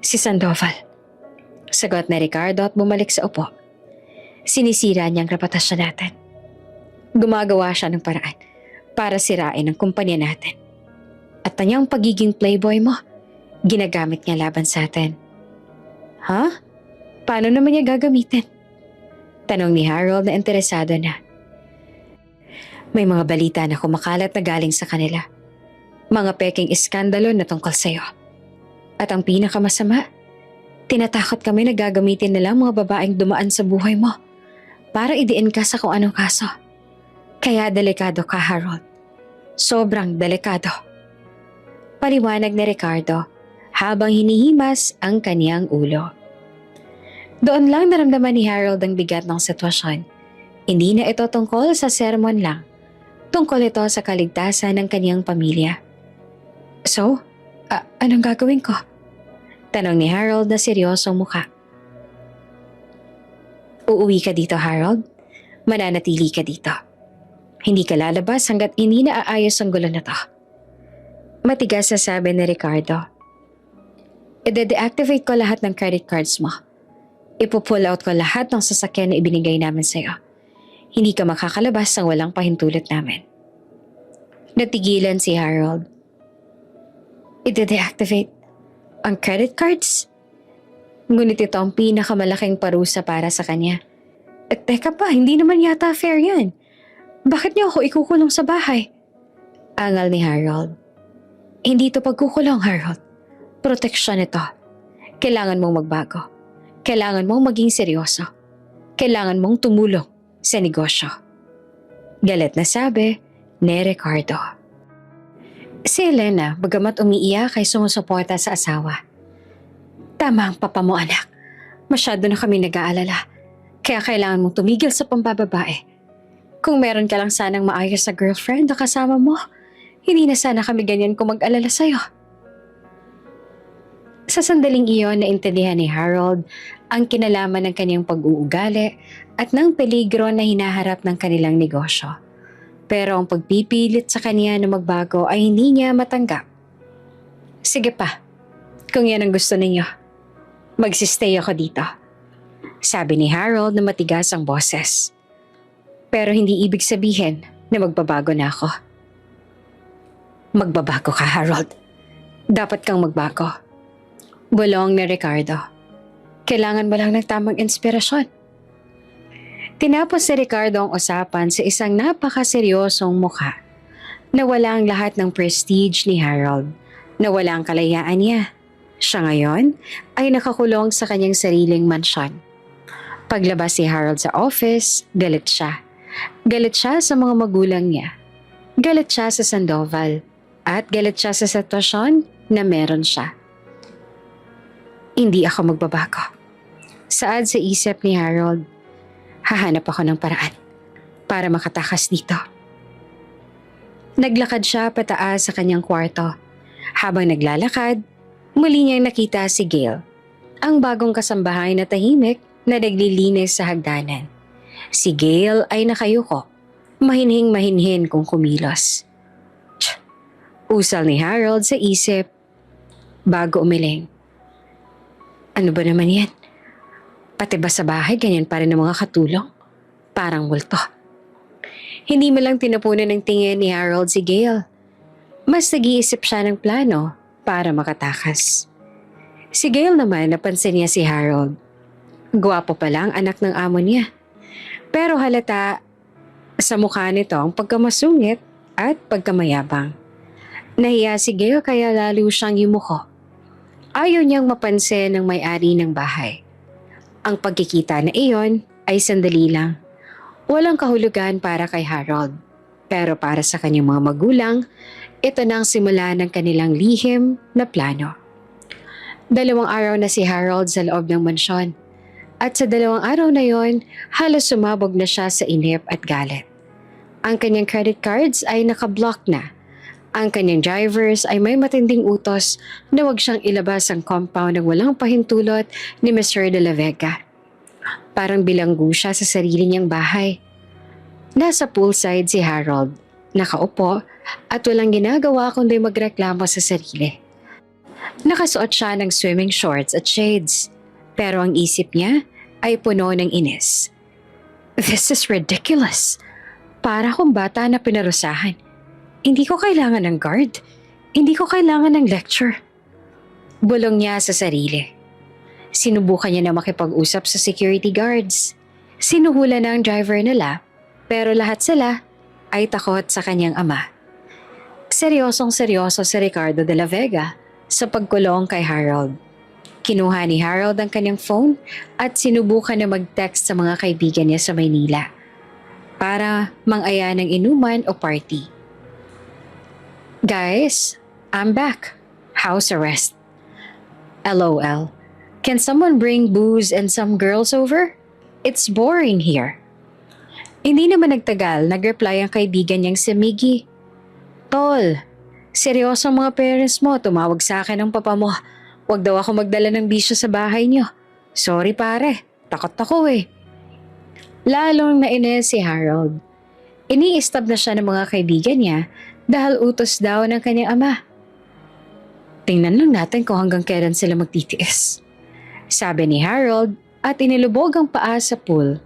Si Sandoval. Sagot na Ricardo at bumalik sa upo. Sinisira niya ang reputasyon natin. Gumagawa siya ng paraan para sirain ang kumpanya natin. At tanyang pagiging playboy mo, ginagamit niya laban sa atin. Ha? Paano naman niya gagamitin? Tanong ni Harold na interesado na. May mga balita na kumakalat na galing sa kanila. Mga peking iskandalo na tungkol sa'yo. At ang pinakamasama, tinatakot kami na gagamitin nila mga babaeng dumaan sa buhay mo para idiin ka sa kung anong kaso. Kaya delikado ka, Harold. Sobrang delikado. Paliwanag ni Ricardo habang hinihimas ang kaniyang ulo. Doon lang naramdaman ni Harold ang bigat ng sitwasyon. Hindi na ito tungkol sa sermon lang. Tungkol ito sa kaligtasan ng kaniyang pamilya. So, anong gagawin ko? Tanong ni Harold na seryosong mukha. Uuwi ka dito, Harold. Mananatili ka dito. Hindi ka lalabas hanggat hindi na aayos ang gulo na to. Matigas na sabi ni Ricardo. I-deactivate ko lahat ng credit cards mo. Ipo-pull out ko lahat ng sasakyan na ibinigay namin sa'yo. Hindi ka makakalabas ng walang pahintulot namin. Natigilan si Harold. I-deactivate ang credit cards? Ngunit ito ang pinakamalaking parusa para sa kanya. Teka pa, hindi naman yata fair yan. Bakit niyo ako ikukulong sa bahay? Angal ni Harold. Hindi to pagkukulong, Harold. Proteksyon ito. Kailangan mong magbago. Kailangan mong maging seryoso. Kailangan mong tumulong sa negosyo. Galit na sabi ni Ricardo. Si Elena, bagamat umiiyak ay sumusuporta sa asawa. Tama ang papa mo, anak. Masyado na kami nag-aalala. Kaya kailangan mong tumigil sa pambababae. Kung meron ka lang sanang maayos sa girlfriend na kasama mo, hindi na sana kami ganyan kung mag-alala sa'yo. Sa sandaling iyon, naintindihan ni Harold ang kinalaman ng kanyang pag-uugali at ng peligro na hinaharap ng kanilang negosyo. Pero ang pagpipilit sa kanya na magbago ay hindi niya matanggap. Sige pa, kung yan ang gusto ninyo, magsistay ako dito. Sabi ni Harold na matigas ang boses. Pero hindi ibig sabihin na magbabago na ako. Magbabago ka, Harold. Dapat kang magbago. Bulong ni Ricardo. Kailangan mo lang ng tamang inspirasyon. Tinapos si Ricardo ang usapan sa isang napakaseryosong mukha. Nawala ang lahat ng prestige ni Harold. Nawala ang kalayaan niya. Siya ngayon ay nakakulong sa kanyang sariling mansyon. Paglabas si Harold sa office, galit siya. Galit siya sa mga magulang niya. Galit siya sa Sandoval. At galit siya sa sitwasyon na meron siya. Hindi ako magbabago. Saad sa isip ni Harold, hahanap ako ng paraan para makatakas dito. Naglakad siya pataas sa kanyang kwarto. Habang naglalakad, muli niyang nakita si Gail, ang bagong kasambahay na tahimik na naglilinis sa hagdanan. Si Gail ay nakayuko, mahinhing-mahinhin kung kumilos. Usal ni Harold sa isip bago umiling. Ano ba naman yan? Pati ba sa bahay ganyan pa rin ang mga katulong? Parang multo. Hindi mo lang tinapunan ng tingin ni Harold si Gail. Mas nag-iisip siya ng plano para makatakas. Si Gail naman napansin niya si Harold. Gwapo pa lang anak ng amo niya. Pero halata sa mukha nito ang pagkamasungit at pagkamayabang. Nahiya si Gail kaya lalo siyang yumuko. Ayaw niyang mapansin ng may-ari ng bahay. Ang pagkikita na iyon ay sandali lang. Walang kahulugan para kay Harold. Pero para sa kanyang mga magulang, ito na ang simula ng kanilang lihim na plano. 2 araw na si Harold sa loob ng mansyon. At sa 2 araw na yon, halos sumabog na siya sa inip at galit. Ang kanyang credit cards ay nakablock na. Ang kanyang drivers ay may matinding utos na huwag siyang ilabas ang compound ng walang pahintulot ni Mr. De La Vega. Parang bilanggo siya sa sarili niyang bahay. Nasa poolside si Harold, nakaupo at walang ginagawa kundi magreklamo sa sarili. Nakasuot siya ng swimming shorts at shades, pero ang isip niya ay puno ng inis. This is ridiculous. Para akong bata na pinarusahan. Hindi ko kailangan ng guard. Hindi ko kailangan ng lecture. Bulong niya sa sarili. Sinubukan niya na makipag-usap sa security guards. Sinuhula na ang driver nila, pero lahat sila ay takot sa kanyang ama. Seryosong-seryoso si Ricardo de la Vega sa pagkulong kay Harold. Kinuha ni Harold ang kanyang phone at sinubukan na mag-text sa mga kaibigan niya sa Maynila para mang-aya ng inuman o party. Guys, I'm back. House arrest. LOL. Can someone bring booze and some girls over? It's boring here. Hindi naman nagtagal, nag-reply ang kaibigan niyang si Miggy. Tol, seryosong mga parents mo, tumawag sa akin ng papa mo. Huwag daw ako magdala ng bisyo sa bahay niyo. Sorry pare, takot ako eh. Lalong nainis si Harold. Ini-stab na siya ng mga kaibigan niya dahil utos daw ng kanyang ama. Tingnan lang natin kung hanggang kailan sila magtitiis. Sabi ni Harold at inilubog ang paa sa pool.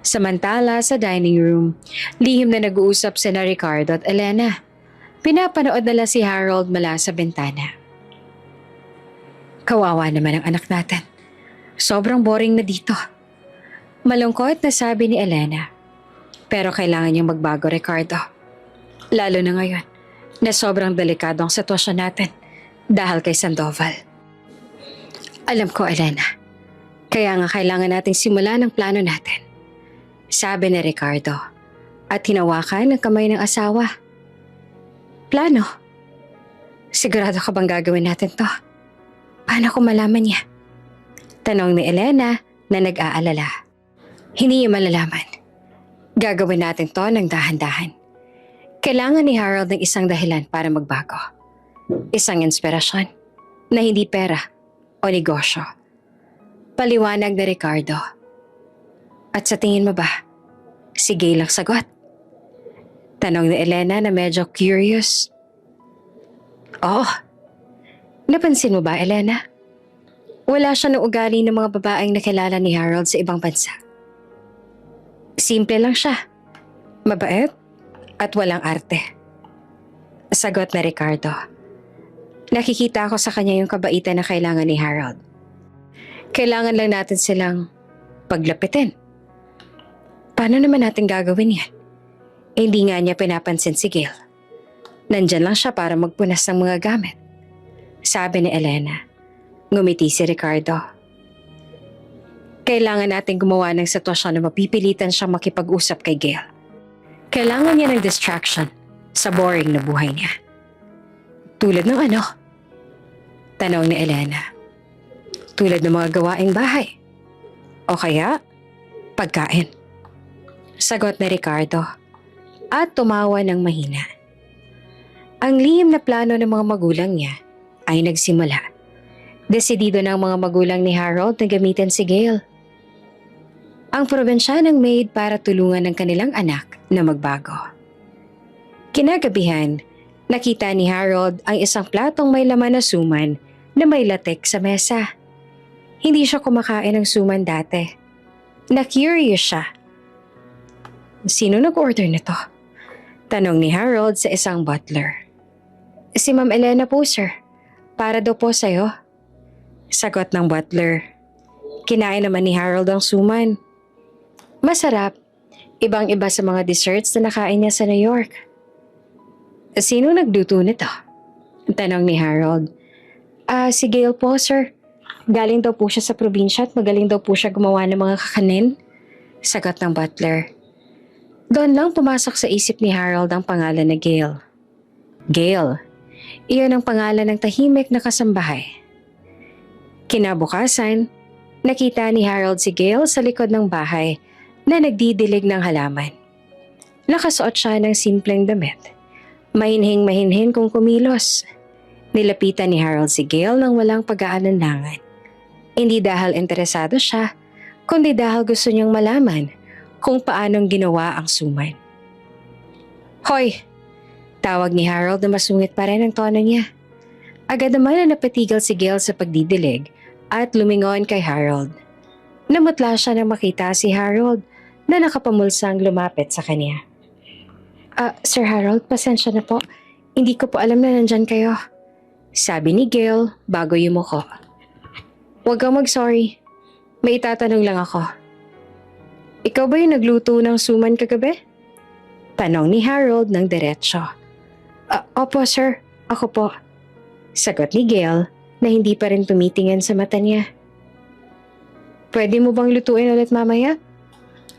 Samantala sa dining room, lihim na nag-uusap sina Ricardo at Elena. Pinapanood nila si Harold mula sa bintana. Kawawa naman ang anak natin. Sobrang boring na dito. Malungkot na sabi ni Elena. Pero kailangan niyang magbago, Ricardo. Lalo na ngayon na sobrang delikado ang sitwasyon natin dahil kay Sandoval. Alam ko, Elena. Kaya nga kailangan nating simulan ang plano natin. Sabi ni Ricardo at hinawakan ng kamay ng asawa. Plano? Sigurado ka bang gagawin natin to? Paano ko malaman niya? Tanong ni Elena na nag-aalala. Hindi niya malalaman. Gagawin natin to ng dahan-dahan. Kailangan ni Harold ng isang dahilan para magbago. Isang inspirasyon na hindi pera o negosyo. Paliwanag ni Ricardo. At sa tingin mo ba, si Gail ang sagot? Tanong ni Elena na medyo curious. Oo. Napansin mo ba, Elena? Wala siya ng ugali ng mga babaeng nakilala ni Harold sa ibang bansa. Simple lang siya. Mabait at walang arte. Sagot ni Ricardo. Nakikita ko sa kanya yung kabaitan na kailangan ni Harold. Kailangan lang natin silang paglapitin. Paano naman natin gagawin yan? Hindi nga niya pinapansin si Gail. Nandyan lang siya para magpunas ng mga gamit. Sabi ni Elena. Ngumiti si Ricardo. Kailangan natin gumawa ng sitwasyon na mapipilitan siyang makipag-usap kay Gail. Kailangan niya ng distraction sa boring na buhay niya. Tulad ng ano? Tanong ni Elena. Tulad ng mga gawaing bahay. O kaya, pagkain. Sagot ni Ricardo at tumawa ng mahina. Ang lihim na plano ng mga magulang niya ay nagsimula. Desidido ng mga magulang ni Harold na gamitin si Gail. Ang probensyanang maid para tulungan ng kanilang anak na magbago. Kinagabihan, nakita ni Harold ang isang platong may laman na suman na may latek sa mesa. Hindi siya kumakain ng suman dati. Na-curious siya. Sino nag-order nito? Tanong ni Harold sa isang butler. Si Ma'am Elena po, sir. Para daw po sa'yo. Sagot ng butler. Kinain naman ni Harold ang suman. Masarap. Ibang-iba sa mga desserts na nakain niya sa New York. Sino nagluto nito? Tanong ni Harold. Si Gail po, sir. Galing daw po siya sa probinsya at magaling daw po siya gumawa ng mga kakanin. Sagot ng butler. Doon lang pumasok sa isip ni Harold ang pangalan na Gail. Gail. Iyon ang pangalan ng tahimik na kasambahay. Kinabukasan, nakita ni Harold si Gail sa likod ng bahay na nagdidilig ng halaman. Nakasuot siya ng simpleng damit. Mahinhing-mahinhin kung kumilos. Nilapitan ni Harold si Gail nang walang pag-aalanlangan. Hindi dahil interesado siya, kundi dahil gusto niyang malaman kung paanong ginawa ang suman. Hoy! Tawag ni Harold na masungit pa rin ang tono niya. Agad naman na napatigil si Gail sa pagdidilig at lumingon kay Harold. Namutla siya nang makita si Harold na nakapamulsang lumapit sa kanya. Sir Harold, pasensya na po. Hindi ko po alam na nandyan kayo. Sabi ni Gail bago yumuko. Huwag kang mag-sorry. May itatanong lang ako. Ikaw ba yung nagluto ng suman kagabi? Tanong ni Harold ng diretsyo. Opo sir, ako po. Sagot ni Gail na hindi pa rin tumitingin sa mata niya. Pwede mo bang lutuin ulit mamaya?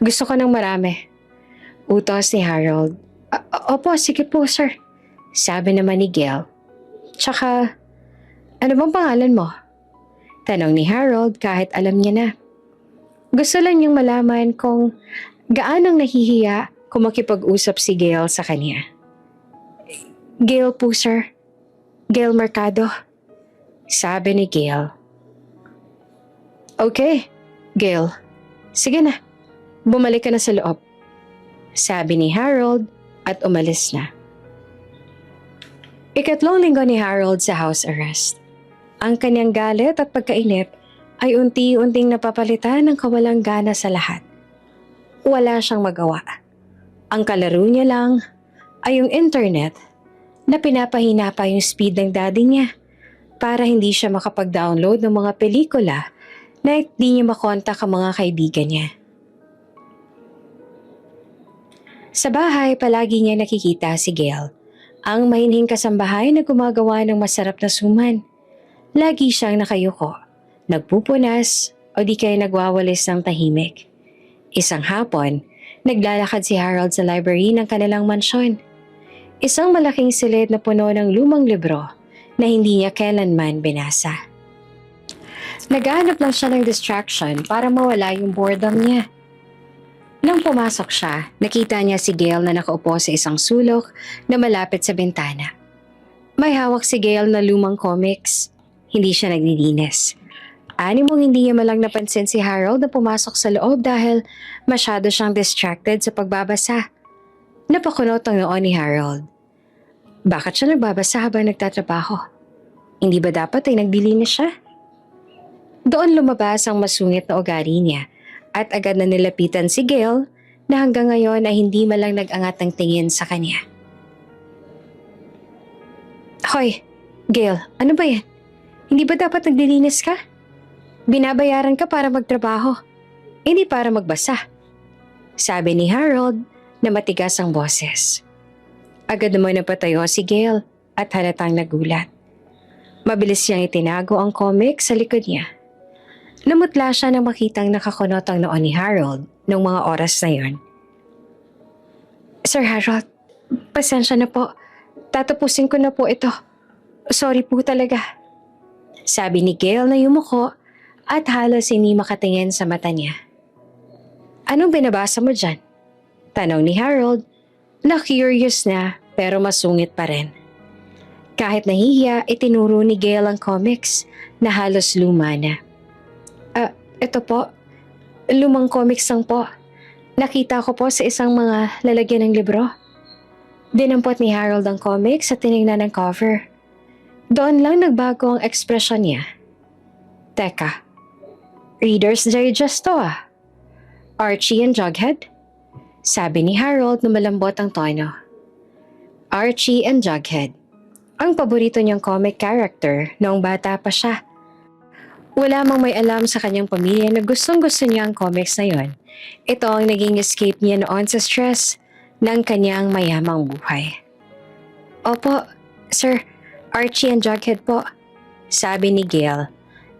Gusto ko ng marami. Utos ni Harold. Opo, sige po sir. Sabi naman ni Gail. Tsaka, ano bang pangalan mo? Tanong ni Harold kahit alam niya na. Gusto lang niyang malaman kung gaanong nahihiya kung makipag-usap si Gail sa kanya. Gail po sir. Gail Mercado. Sabi ni Gail. Okay, Gail. Sige na. Bumalik ka na sa loob. Sabi ni Harold at umalis na. Ikatlong linggo ni Harold sa house arrest. Ang kanyang galit at pagkainip ay unti-unting napapalitan ng kawalang gana sa lahat. Wala siyang magawa. Ang kalaro niya lang ay yung internet na pinapahina pa yung speed ng daddy niya para hindi siya makapag-download ng mga pelikula na hindi niya makontak ang mga kaibigan niya. Sa bahay, palagi niya nakikita si Gail. Ang mahinhing kasambahay na gumagawa ng masarap na suman. Lagi siyang nakayuko, nagpupunas o di kaya nagwawalis ng tahimik. Isang hapon, naglalakad si Harold sa library ng kanilang mansyon. Isang malaking silid na puno ng lumang libro na hindi niya kailanman binasa. Naghahanap lang siya ng distraction para mawala yung boredom niya. Nang pumasok siya, nakita niya si Gail na nakaupo sa isang sulok na malapit sa bintana. May hawak si Gail na lumang comics. Hindi siya naglilinis. Mong hindi niya malang napansin si Harold na pumasok sa loob dahil masyado siyang distracted sa pagbabasa. Napakunot ang noon ni Harold. Bakit siya nagbabasa habang nagtatrabaho? Hindi ba dapat ay naglilinis siya? Doon lumabas ang masungit na ugali niya at agad na nilapitan si Gail na hanggang ngayon ay hindi malang nag-angat ng tingin sa kanya. Hoy, Gail, ano ba yan? Hindi ba dapat naglilinis ka? Binabayaran ka para magtrabaho, hindi para magbasa. Sabi ni Harold na matigas ang boses. Agad naman napatayo si Gail at halatang nagulat. Mabilis niyang itinago ang comic sa likod niya. Namutla siya nang makitang nakakunot ang noon ni Harold noong mga oras na yon. Sir Harold, pasensya na po. Tatapusin ko na po ito. Sorry po talaga. Sabi ni Gail na yumuko at halos hindi makatingin sa mata niya. Anong binabasa mo dyan? Tanong ni Harold na curious na pero masungit pa rin. Kahit nahihiya, itinuro ni Gail ang comics na halos luma na. Ito po, lumang comics lang po. Nakita ko po sa isang mga lalagyan ng libro. Dinampot ni Harold ang comics at tinignan ang cover. Doon lang nagbago ang ekspresyon niya. Teka, Reader's Digest to ah. Archie and Jughead? Sabi ni Harold na malambot ang tono. Archie and Jughead. Ang paborito niyang comic character noong bata pa siya. Wala mang may alam sa kanyang pamilya na gustong-gusto niya ang comics na yon. Ito ang naging escape niya noon sa stress ng kanyang mayamang buhay. Opo, sir. Archie and Jughead po. Sabi ni Gail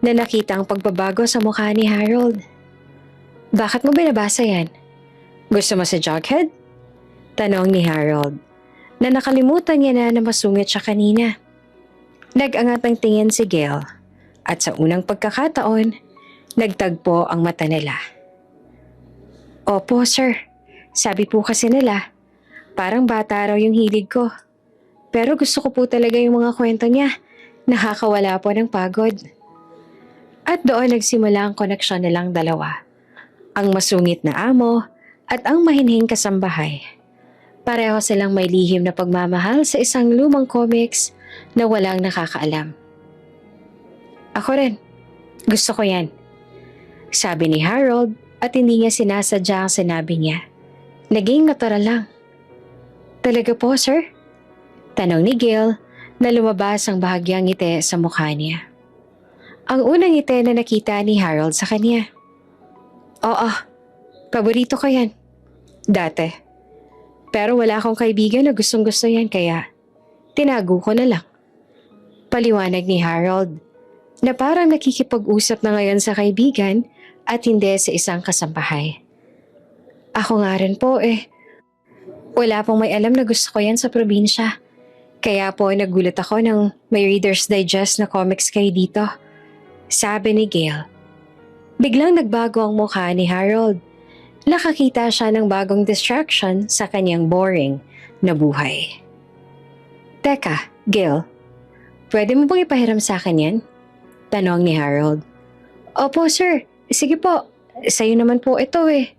na nakita ang pagbabago sa mukha ni Harold. Bakit mo binabasa yan? Gusto mo si Jughead? Tanong ni Harold na nakalimutan niya na masungit siya kanina. Nag-angat ng tingin si Gail at sa unang pagkakataon, nagtagpo ang mata nila. Opo, sir. Sabi po kasi nila, parang bata raw yung hilig ko. Pero gusto ko po talaga yung mga kwento niya. Nakakawala po ng pagod. At doon nagsimula ang koneksyon nilang dalawa. Ang masungit na amo at ang mahinhing kasambahay. Pareho silang may lihim na pagmamahal sa isang lumang comics na walang nakakaalam. Ako rin. Gusto ko yan. Sabi ni Harold at hindi niya sinasadya ang sinabi niya. Naging natural lang. Talaga po, sir? Tanong ni Gail na lumabas ang bahagyang ngiti sa mukha niya. Ang unang ngiti na nakita ni Harold sa kanya. Oo, paborito ko yan. Dati. Pero wala akong kaibigan na gustong-gusto yan kaya tinago ko na lang. Paliwanag ni Harold na parang nakikipag-usap na ngayon sa kaibigan at hindi sa isang kasambahay. Ako nga rin po eh. Wala pong may alam na gusto ko yan sa probinsya. Kaya po nagulat ako nang may Reader's Digest na comics kayo dito. Sabi ni Gail. Biglang nagbago ang mukha ni Harold. Nakakita siya ng bagong distraction sa kanyang boring na buhay. Teka, Gail, pwede mo bang ipahiram sa akin yan? Tanong ni Harold. Opo sir, sige po, sa'yo naman po ito eh.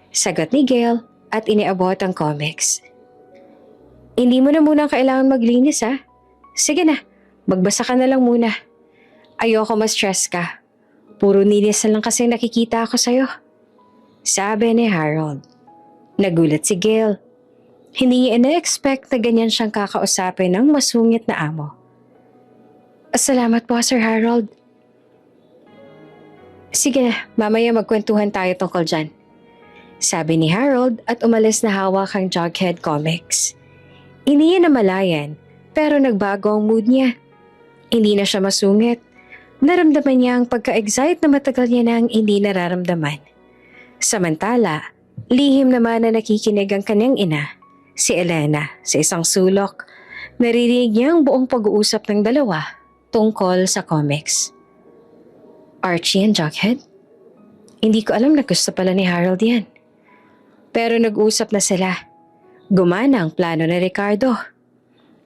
Sagot ni Gail at iniabot ang comics. Hindi mo na muna kailangan maglinis ha. Sige na, magbasa ka na lang muna. Ayoko ma-stress ka. Puro nilis na lang kasi nakikita ako sa'yo. Sabi ni Harold. Nagulat si Gail. Hindi niya ina-expect na ganyan siyang kakausapin ng masungit na amo. Salamat po Sir Harold. Sige na, mamaya magkwentuhan tayo tungkol dyan. Sabi ni Harold at umalis na hawak ang Jughead comics. Hindi niya namalayan, pero nagbago ang mood niya. Hindi na siya masungit. Naramdaman niya ang pagka-excite na matagal niya nang hindi nararamdaman. Samantala, lihim naman na nakikinig ang kanyang ina, si Elena, sa isang sulok. Naririnig niya ang buong pag-uusap ng dalawa tungkol sa comics. Archie and Jughead? Hindi ko alam na gusto pala ni Harold yan. Pero nag-usap na sila. Gumana ang plano ni Ricardo.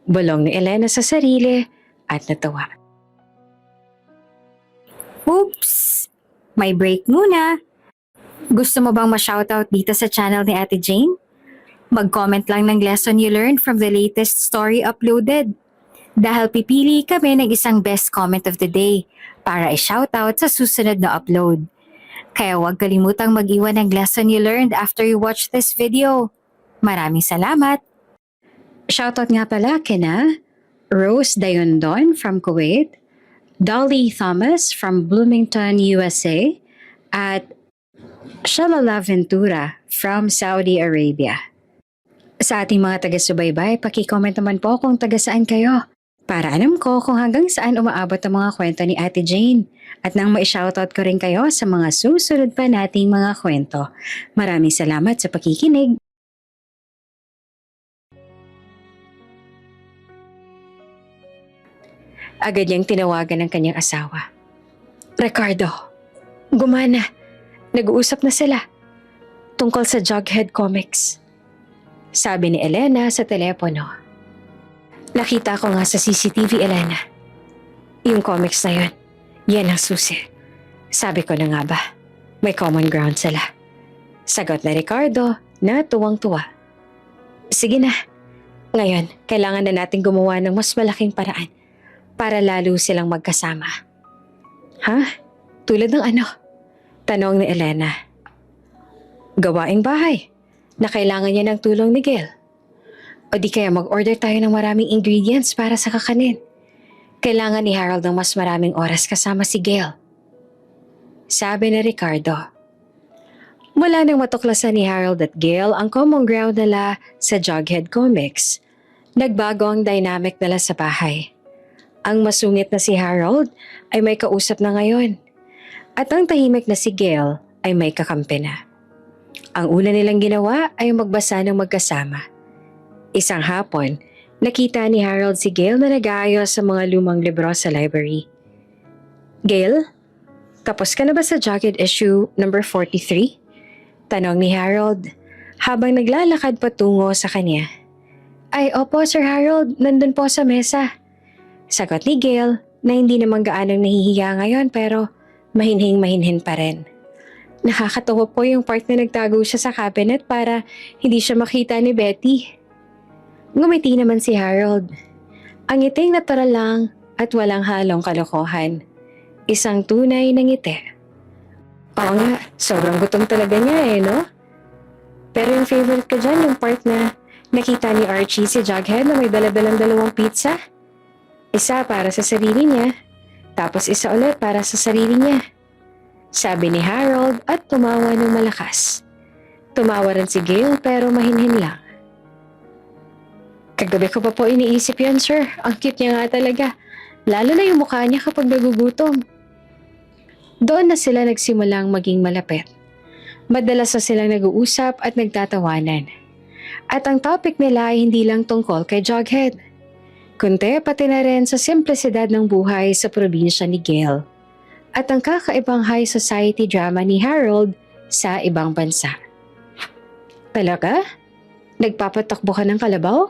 Bulong ni Elena sa sarili at natawa. Oops! May break muna. Gusto mo bang ma-shoutout dito sa channel ni Ate Jane? Mag-comment lang ng lesson you learned from the latest story uploaded. Dahil pipili kami ng isang best comment of the day para i-shoutout sa susunod na upload. Kaya huwag kalimutang mag-iwan ng lesson you learned after you watch this video. Maraming salamat! Shoutout nga pala kina Rose Dayondon from Kuwait, Dolly Thomas from Bloomington, USA, at Shalala Ventura from Saudi Arabia. Sa ating mga taga-subaybay, paki-comment naman po kung taga saan kayo para alam ko kung hanggang saan umaabot ang mga kwento ni Ate Jane at nang ma-shoutout ko rin kayo sa mga susunod pa nating mga kwento. Maraming salamat sa pakikinig. Agad niyang tinawagan ng kanyang asawa. Ricardo, gumana. Nag-uusap na sila. Tungkol sa Jughead Comics. Sabi ni Elena sa telepono. Nakita ko nga sa CCTV, Elena. Yung comics na yun, yan ang susi. Sabi ko na nga ba, may common ground sila. Sagot na Ricardo na tuwang-tuwa. Sige na. Ngayon, kailangan na natin gumawa ng mas malaking paraan para lalo silang magkasama. Ha? Tulad ng ano? Tanong ni Elena. Gawaing bahay na kailangan niya ng tulong ni Gail. O di kaya mag-order tayo ng maraming ingredients para sa kakanin. Kailangan ni Harold ng mas maraming oras kasama si Gail. Sabi ni Ricardo. Mula nang matuklasan ni Harold at Gail ang common ground nila sa Jughead Comics, nagbago ang dynamic nila sa bahay. Ang masungit na si Harold ay may kausap na ngayon. At ang tahimik na si Gail ay may kakampi na. Ang una nilang ginawa ay magbasa ng magkasama. Isang hapon, nakita ni Harold si Gail na nag-aayos sa mga lumang libro sa library. Gail, tapos ka na ba sa Jughead issue number 43? Tanong ni Harold habang naglalakad patungo sa kanya. Ay, opo Sir Harold, nandun po sa mesa. Sagot ni Gail na hindi naman gaanong nahihiya ngayon pero mahinhin pa rin. Nakakatawa po yung part na nagtago siya sa cabinet para hindi siya makita ni Betty. Ngumiti naman si Harold. Ang ngiting natural lang at walang halong kalokohan. Isang tunay na ngiti. Oo nga, sobrang gutom talaga niya no? Pero yung favorite ko dyan yung part na nakita ni Archie si Jughead na may dala-dalang 2 pizza. Isa para sa sarili niya, tapos isa ulit para sa sarili niya. Sabi ni Harold at tumawa ng malakas. Tumawa rin si Gail pero mahinhin lang. Kagabi ko pa po iniisip yan, sir. Ang cute niya nga talaga. Lalo na yung mukha niya kapag nagugutom. Doon na sila nagsimulang maging malapit. Madalas na silang nag-uusap at nagtatawanan. At ang topic nila ay hindi lang tungkol kay Jughead, kundi pati na rin sa simplisidad ng buhay sa probinsya ni Gail at ang kakaibang high society drama ni Harold sa ibang bansa. Talaga? Nagpapatakbo ka ng kalabaw?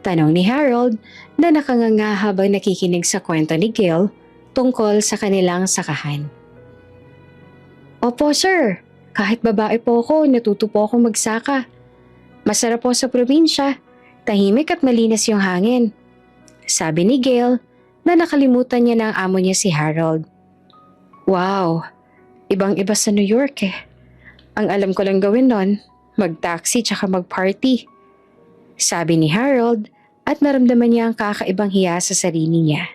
Tanong ni Harold na nakanganga habang nakikinig sa kwento ni Gail tungkol sa kanilang sakahan. Opo sir, kahit babae po ako, natuto po akong magsaka. Masarap po sa probinsya, tahimik at malinis yung hangin. Sabi ni Gail na nakalimutan niya na ang amo niya si Harold. Wow, ibang-iba sa New York eh. Ang alam ko lang gawin nun, mag-taxi tsaka mag-party. Sabi ni Harold at naramdaman niya ang kakaibang hiya sa sarili niya.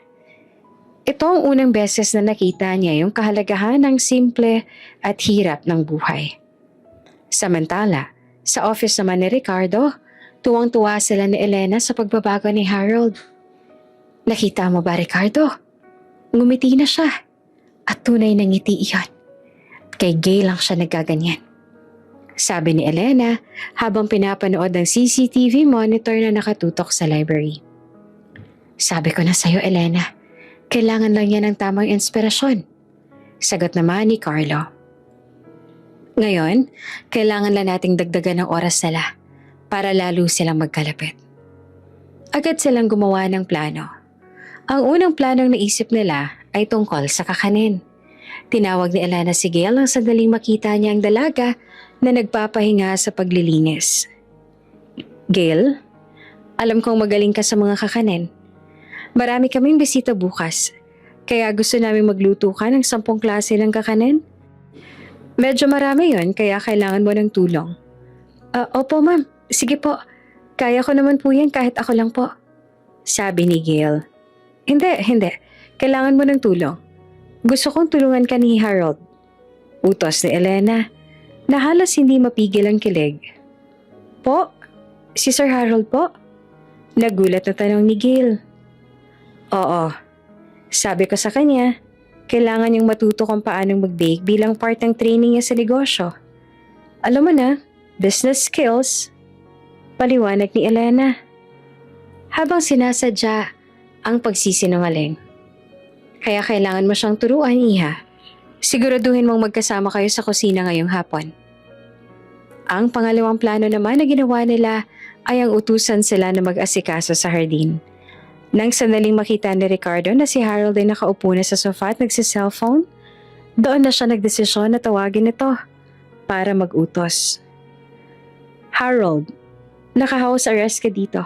Ito ang unang beses na nakita niya yung kahalagahan ng simple at hirap ng buhay. Samantala, sa office naman ni Ricardo, Tuwang-tuwa sila ni Elena sa pagbabago ni Harold. Nakita mo ba, Ricardo? Ngumiti na siya. At tunay na ngiti iyon. Kay Gay lang siya nagaganyan. Sabi ni Elena habang pinapanood ang CCTV monitor na nakatutok sa library. Sabi ko na sa'yo, Elena, kailangan lang yan ng tamang inspirasyon. Sagot naman ni Carlo. Ngayon, kailangan lang nating dagdagan ng oras nila para lalo silang magkalapit. Agad silang gumawa ng plano. Ang unang planong naisip nila ay tungkol sa kakanin. Tinawag ni Elena si Gail nang sandaling makita niya ang dalaga na nagpapahinga sa paglilinis. Gail, alam kong magaling ka sa mga kakanin. Marami kaming bisita bukas, kaya gusto namin magluto ka ng 10 klase ng kakanin. Medyo marami yon, kaya kailangan mo ng tulong. Opo ma'am, sige po. Kaya ko naman po yan kahit ako lang po. Sabi ni Gail. Hindi. Kailangan mo ng tulong. Gusto kong tulungan ka ni Harold. Utos ni Elena na halos hindi mapigil ang kilig. Po? Si Sir Harold po? Nagulat na tanong ni Gail. Oo. Sabi ko sa kanya, kailangan niyang matuto kung paanong mag-bake bilang part ng training niya sa negosyo. Alam mo na, business skills. Paliwanag ni Elena. Habang sinasadya ang pagsisinungaling. Kaya kailangan mo siyang turuan, Iha. Siguraduhin mong magkasama kayo sa kusina ngayong hapon. Ang pangalawang plano naman na ginawa nila ay ang utusan sila na mag-asikaso sa hardin. Nang sandaling makita ni Ricardo na si Harold ay nakaupo na sa sofa at nagsi-cellphone, doon na siya nagdesisyon na tawagin ito para mag-utos. Harold, naka-house arrest ka dito.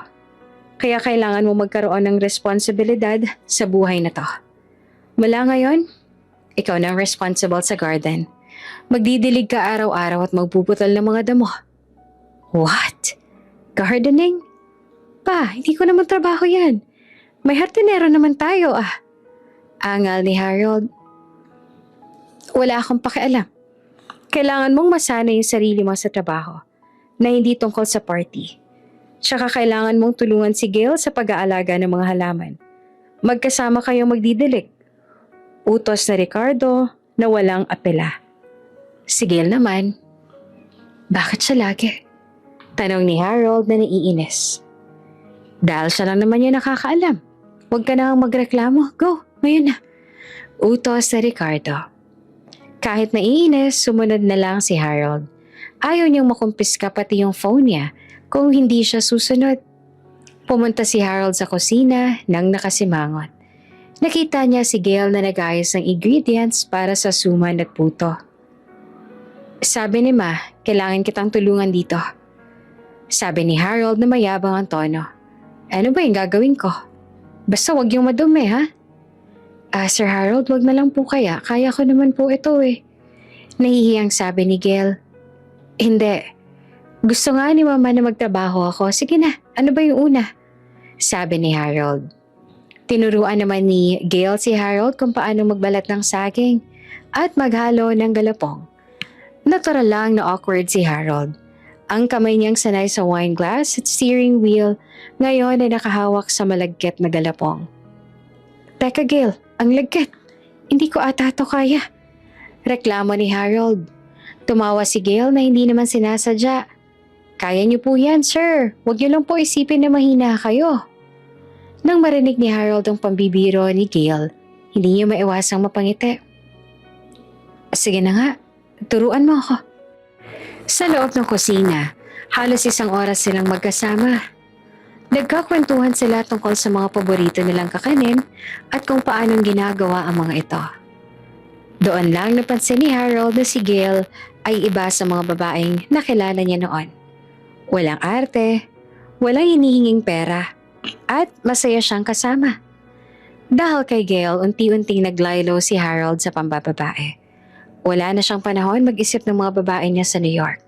Kaya kailangan mo magkaroon ng responsibilidad sa buhay na to. Mula ngayon, ikaw na ang responsible sa garden. Magdidilig ka araw-araw at magpuputol ng mga damo. What? Gardening? Pa, hindi ko naman trabaho yan. May hardinero naman tayo Angal ni Harold. Wala akong pakialam. Kailangan mong masanay yung sarili mo sa trabaho na hindi tungkol sa party. Tsaka kailangan mong tulungan si Gail sa pag-aalaga ng mga halaman. Magkasama kayong magdidilig. Utos na Ricardo na walang apela. Si Gail naman, bakit siya lagi? Tanong ni Harold na naiinis. Dahil siya lang naman yung nakakaalam. Huwag ka na magreklamo. Go, ngayon na. Utos na Ricardo. Kahit naiinis, sumunod na lang si Harold. Ayaw niyang makumpiska pati yung phone niya kung hindi siya susunod. Pumunta si Harold sa kusina nang nakasimangot. Nakita niya si Gail na nag-ayos ng ingredients para sa suman at puto. Sabi ni Ma, kailangan kitang tulungan dito. Sabi ni Harold na mayabang ang tono. Ano ba yung gagawin ko? Basta wag yung madumi, ha? Sir Harold, wag na lang po kaya. Kaya ko naman po ito Nahihiyang sabi ni Gail. Hindi. Gusto nga ni Mama na magtrabaho ako. Sige na, ano ba yung una? Sabi ni Harold. Tinuruan naman ni Gail si Harold kung paano magbalat ng saging at maghalo ng galapong. Natural lang na awkward si Harold. Ang kamay niyang sanay sa wine glass at steering wheel ngayon ay nakahawak sa malagkit na galapong. Teka Gail, ang lagkit. Hindi ko ata ito kaya. Reklamo ni Harold. Tumawa si Gail na hindi naman sinasadya. Kaya niyo po yan, sir. Huwag niyo lang po isipin na mahina kayo. Nang marinig ni Harold ang pambibiro ni Gail, hindi niya maiwasang mapangiti. Sige na nga, turuan mo ako. Sa loob ng kusina, halos 1 oras silang magkasama. Nagkakwentuhan sila tungkol sa mga paborito nilang kakanin at kung paanong ginagawa ang mga ito. Doon lang napansin ni Harold na si Gail ay iba sa mga babaeng nakilala niya noon. Walang arte, walang hinihinging pera, at masaya siyang kasama. Dahil kay Gail, unti-unting naglaylo si Harold sa pambababae. Wala na siyang panahon mag-isip ng mga babae niya sa New York.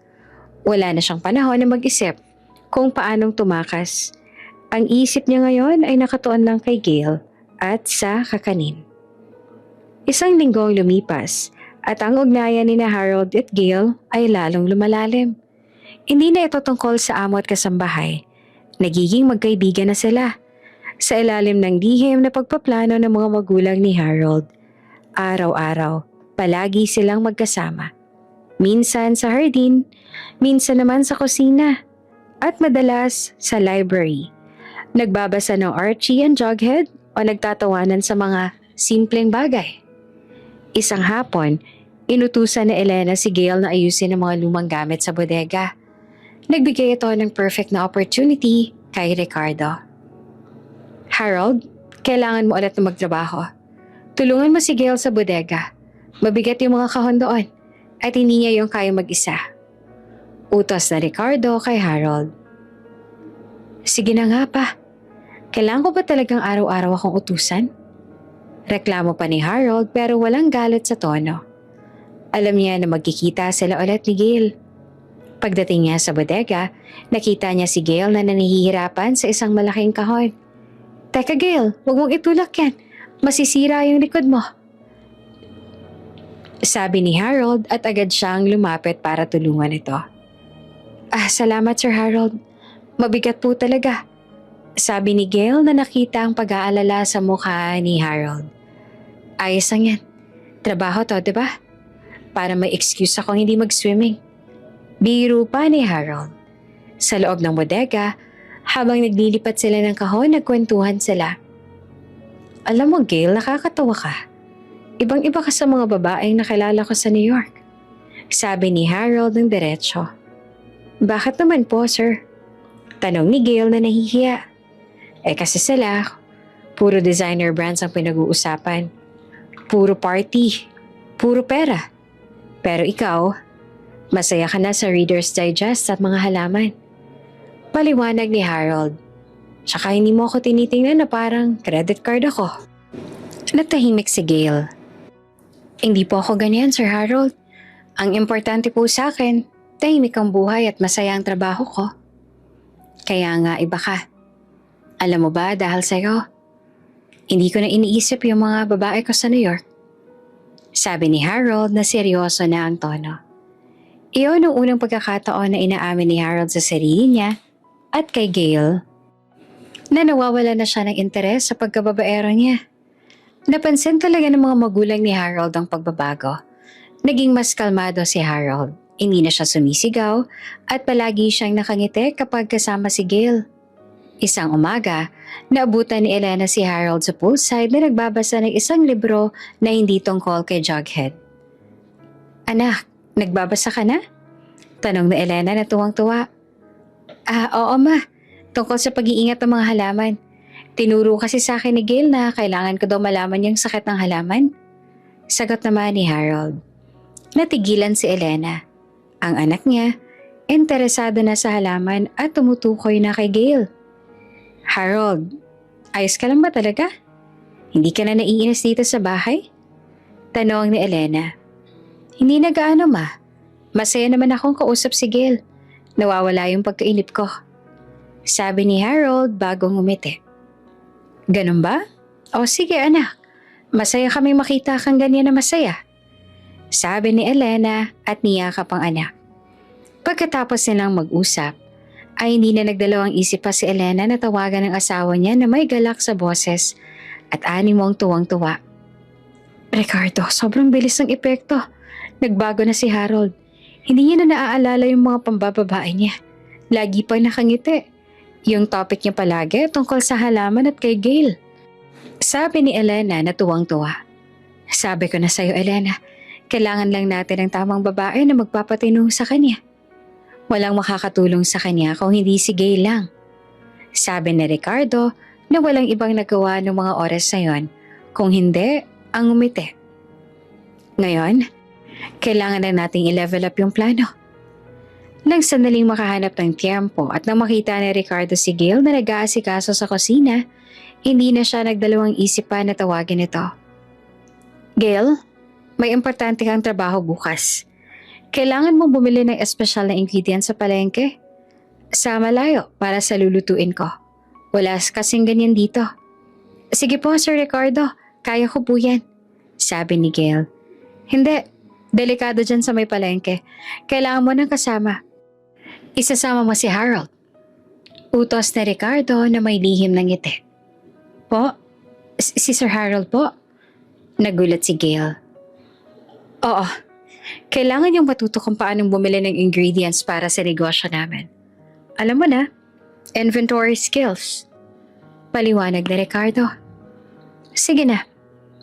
Wala na siyang panahon na mag-isip kung paanong tumakas. Ang isip niya ngayon ay nakatuon lang kay Gail at sa kakanin. 1 linggong lumipas at ang ugnayan ni Harold at Gail ay lalong lumalalim. Hindi na ito tungkol sa amo at kasambahay Nagiging magkaibigan na sila sa ilalim ng lihim na pagpaplano ng mga magulang ni Harold. Araw-araw, palagi silang magkasama. Minsan sa hardin, minsan naman sa kusina, at madalas sa library. Nagbabasa ng Archie and Jughead o nagtatawanan sa mga simpleng bagay. Isang hapon, inutusan ni Elena si Gail na ayusin ang mga lumang gamit sa bodega. Nagbigay ito ng perfect na opportunity kay Ricardo. Harold, kailangan mo ulit na magtrabaho. Tulungan mo si Gail sa bodega. Mabigat yung mga kahon doon at hindi niya yung kaya mag-isa. Utos na Ricardo kay Harold. Sige na nga pa. Kailangan ko ba talagang araw-araw akong utusan? Reklamo pa ni Harold pero walang galit sa tono. Alam niya na magkikita sila ulit ni Gail. Pagdating niya sa bodega, nakita niya si Gail na nanihihirapan sa isang malaking kahon. Teka Gail, huwag mong itulak yan. Masisira yung likod mo. Sabi ni Harold at agad siyang lumapit para tulungan ito. Salamat Sir Harold. Mabigat po talaga. Sabi ni Gail na nakita ang pag-aalala sa mukha ni Harold. Ayos lang yan. Trabaho to, diba? Para may excuse akong hindi mag-swimming. Biro pa ni Harold. Sa loob ng bodega, habang naglilipat sila ng kahon, nagkwentuhan sila. Alam mo Gail, nakakatawa ka. Ibang-iba ka sa mga babaeng nakilala ko sa New York. Sabi ni Harold ng diretsyo. Bakit naman po, sir? Tanong ni Gail na nahihiya. Kasi sila, puro designer brands ang pinag-uusapan. Puro party. Puro pera. Pero ikaw, masaya ka na sa Reader's Digest at mga halaman. Paliwanag ni Harold. Tsaka hindi mo ako tinitingnan na parang credit card ako. Natahimik si Gail. Hindi po ako ganyan, Sir Harold. Ang importante po sa akin, tahimik ang buhay at masaya ang trabaho ko. Kaya nga iba ka. Alam mo ba dahil sa'yo, hindi ko na iniisip yung mga babae ko sa New York. Sabi ni Harold na seryoso na ang tono. Iyon ang unang pagkakataon na inaamin ni Harold sa sarili niya at kay Gail na nawawala na siya ng interes sa pagkababaero niya. Napansin talaga ng mga magulang ni Harold ang pagbabago. Naging mas kalmado si Harold. Hindi na siya sumisigaw at palagi siyang nakangiti kapag kasama si Gail. Isang umaga, naabutan ni Elena si Harold sa poolside na nagbabasa ng isang libro na hindi tungkol kay Jughead. Anak, nagbabasa ka na? Tanong ni Elena na tuwang-tuwa. Oo ma, tungkol sa pag-iingat ng mga halaman. Tinuro kasi sa akin ni Gail na kailangan ko daw malaman yung sakit ng halaman. Sagot naman ni Harold. Natigilan si Elena. Ang anak niya, interesado na sa halaman at tumutukoy na kay Gail. Harold, ayos ka lang ba talaga? Hindi ka na naiinis dito sa bahay? Tanong ni Elena. Hindi na gaano ma. Masaya naman akong kausap si Gail. Nawawala yung pagkainip ko. Sabi ni Harold bago ngumiti. Ganun ba? O sige anak, masaya kami makita kang ganyan na masaya. Sabi ni Elena at niyakap ang anak. Pagkatapos nilang mag-usap, ay hindi na nagdalawang isip pa si Elena na tawagan ng asawa niya na may galak sa boses at animong tuwang-tuwa. Ricardo, sobrang bilis ng epekto. Nagbago na si Harold. Hindi niya na naaalala yung mga pambababae niya. Lagi pang nakangiti. Yung topic niya palagi tungkol sa halaman at kay Gail. Sabi ni Elena na tuwang-tuwa. Sabi ko na sa'yo, Elena, kailangan lang natin ng tamang babae na magpapatino sa kanya. Walang makakatulong sa kanya kung hindi si Gail lang. Sabi ni Ricardo na walang ibang nagawa ng mga oras na yon kung hindi ang umiti. Ngayon, kailangan na nating i-level up yung plano. Nang sandaling makahanap ng tiyempo at nang makita ni Ricardo si Gail na nag-aasikaso sa kusina, hindi na siya nagdalawang isip pa na tawagin ito. Gail, may importante kang trabaho bukas. Kailangan mong bumili ng espesyal na ingredients sa palengke. Sa malayo para sa lulutuin ko. Wala kasing ganyan dito. Sige po, Sir Ricardo. Kaya ko po yan. Sabi ni Gail. Hindi. Delikado dyan sa may palengke. Kailangan mo ng kasama. Isasama mo si Harold. Utos ni Ricardo na may lihim ng ngiti. Po? Si Sir Harold po? Nagulat si Gail. Oo, kailangan yung matuto kung paanong bumili ng ingredients para sa negosyo namin. Alam mo na, inventory skills. Paliwanag ni Ricardo. Sige na,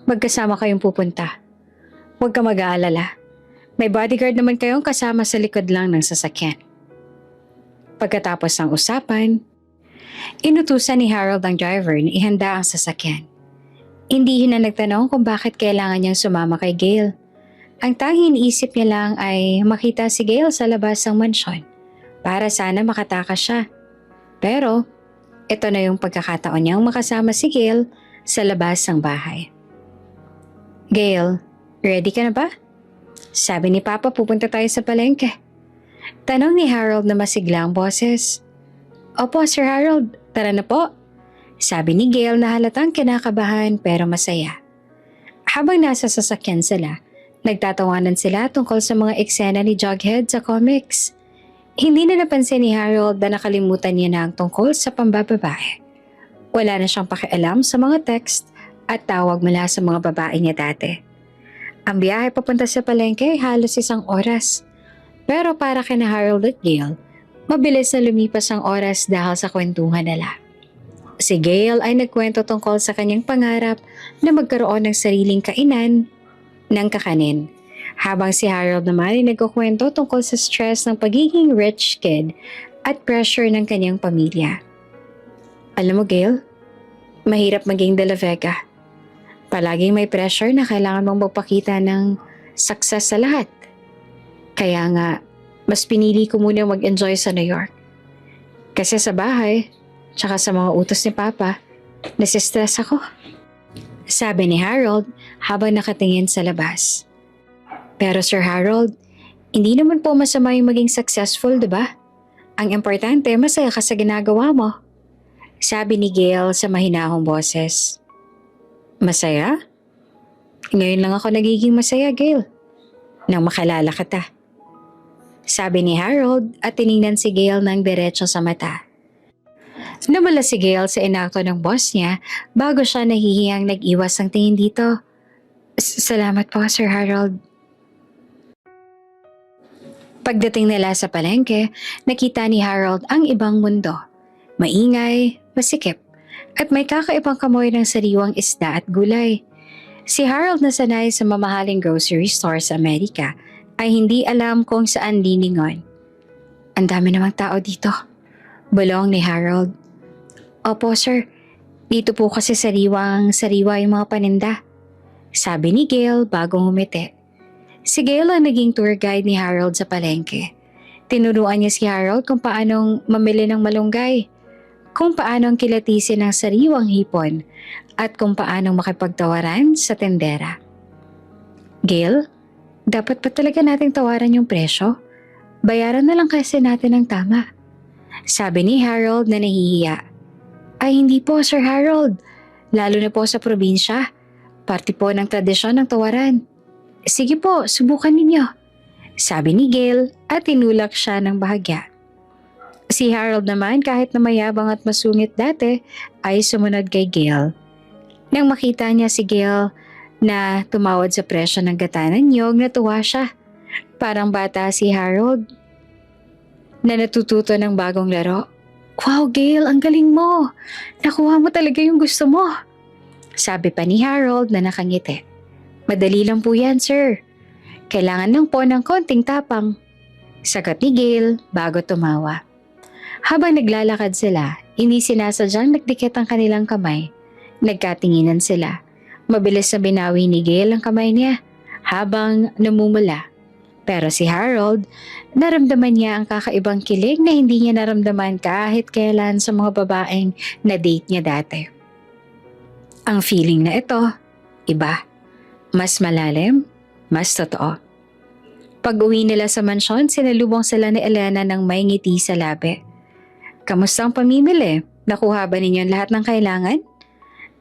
magkasama kayong pupunta. Huwag ka mag-aalala. May bodyguard naman kayong kasama sa likod lang ng sasakyan. Pagkatapos ng usapan, inutusan ni Harold ang driver na ihanda ang sasakyan. Hindi na nagtanong kung bakit kailangan niyang sumama kay Gail. Ang tanging iniisip niya lang ay makita si Gail sa labas ng mansyon para sana makatakas siya. Pero ito na yung pagkakataon niyang makasama si Gail sa labas ng bahay. Gail, ready ka na ba? Sabi ni Papa, pupunta tayo sa palengke. Tanong ni Harold na masiglang boses. Opo, Sir Harold, tara na po. Sabi ni Gail na halatang kinakabahan pero masaya. Habang nasa sasakyan sila, nagtatawanan sila tungkol sa mga eksena ni Jughead sa comics. Hindi na napansin ni Harold na nakalimutan niya na ang tungkol sa pambababae. Wala na siyang pakialam sa mga text at tawag mula sa mga babae niya dati. Ang biyahe papunta sa palengke ay halos 1 oras. Pero para kina Harold at Gail, mabilis na lumipas ang oras dahil sa kwentuhan nila. Si Gail ay nagkwento tungkol sa kanyang pangarap na magkaroon ng sariling kainan ng kakanin. Habang si Harold naman ay nagkukwento tungkol sa stress ng pagiging rich kid at pressure ng kanyang pamilya. Alam mo Gail, mahirap maging De La Vega. Palaging may pressure na kailangan mong magpakita ng success sa lahat. Kaya nga, mas pinili ko muna mag-enjoy sa New York. Kasi sa bahay, tsaka sa mga utos ni Papa, nasistress ako. Sabi ni Harold habang nakatingin sa labas. Pero Sir Harold, hindi naman po masama yung maging successful, diba? Ang importante, masaya ka sa ginagawa mo. Sabi ni Gail sa mahinahong boses. Masaya? Ngayon lang ako nagiging masaya, Gail. Nang makilala kita. Sabi ni Harold at tiningnan si Gail ng diretso sa mata. Namula si Gail sa inakto ng boss niya bago siya nahihiyang nag-iwas ang tingin dito. Salamat po, Sir Harold. Pagdating nila sa palengke, nakita ni Harold ang ibang mundo. Maingay, masikip, at may kakaibang kamoy ng sariwang isda at gulay. Si Harold na sanay sa mamahaling grocery store sa Amerika ay hindi alam kung saan lilingon. Ang dami namang tao dito. Bulong ni Harold. Opo sir, dito po kasi sariwa yung mga paninda. Sabi ni Gail bagong umiti. Si Gail ang naging tour guide ni Harold sa palengke. Tinuruan niya si Harold kung paanong mamili ng malunggay, kung paanong kilatisin ang sariwang hipon, at kung paanong makipagtawaran sa tendera. Gail, dapat pa talaga nating tawaran yung presyo? Bayaran na lang kasi natin ang tama. Sabi ni Harold na nahihiya. Ay hindi po Sir Harold, lalo na po sa probinsya. Parte po ng tradisyon ng tawaran. Sige po, subukan ninyo. Sabi ni Gail at tinulak siya ng bahagya. Si Harold naman kahit na mayabang at masungit dati ay sumunod kay Gail. Nang makita niya si Gail na tumawad sa presyo ng gata ng niyog, natuwa siya. Parang bata si Harold na natututo ng bagong laro. Wow Gail, ang galing mo! Nakuha mo talaga yung gusto mo. Sabi pa ni Harold na nakangiti. Madali lang po yan sir. Kailangan lang po ng konting tapang. Sagot ni Gail bago tumawa. Habang naglalakad sila, hindi sinasadyang nagdikit ang kanilang kamay. Nagkatinginan sila. Mabilis na binawi ni Gail ang kamay niya habang namumula. Pero si Harold, naramdaman niya ang kakaibang kilig na hindi niya naramdaman kahit kailan sa mga babaeng na-date niya dati. Ang feeling na ito, iba. Mas malalim, mas totoo. Pag-uwi nila sa mansyon, sinalubong sila ni Elena ng may ngiti sa labi. Kamusta ang pamimili? Nakuha ba ninyo lahat ng kailangan?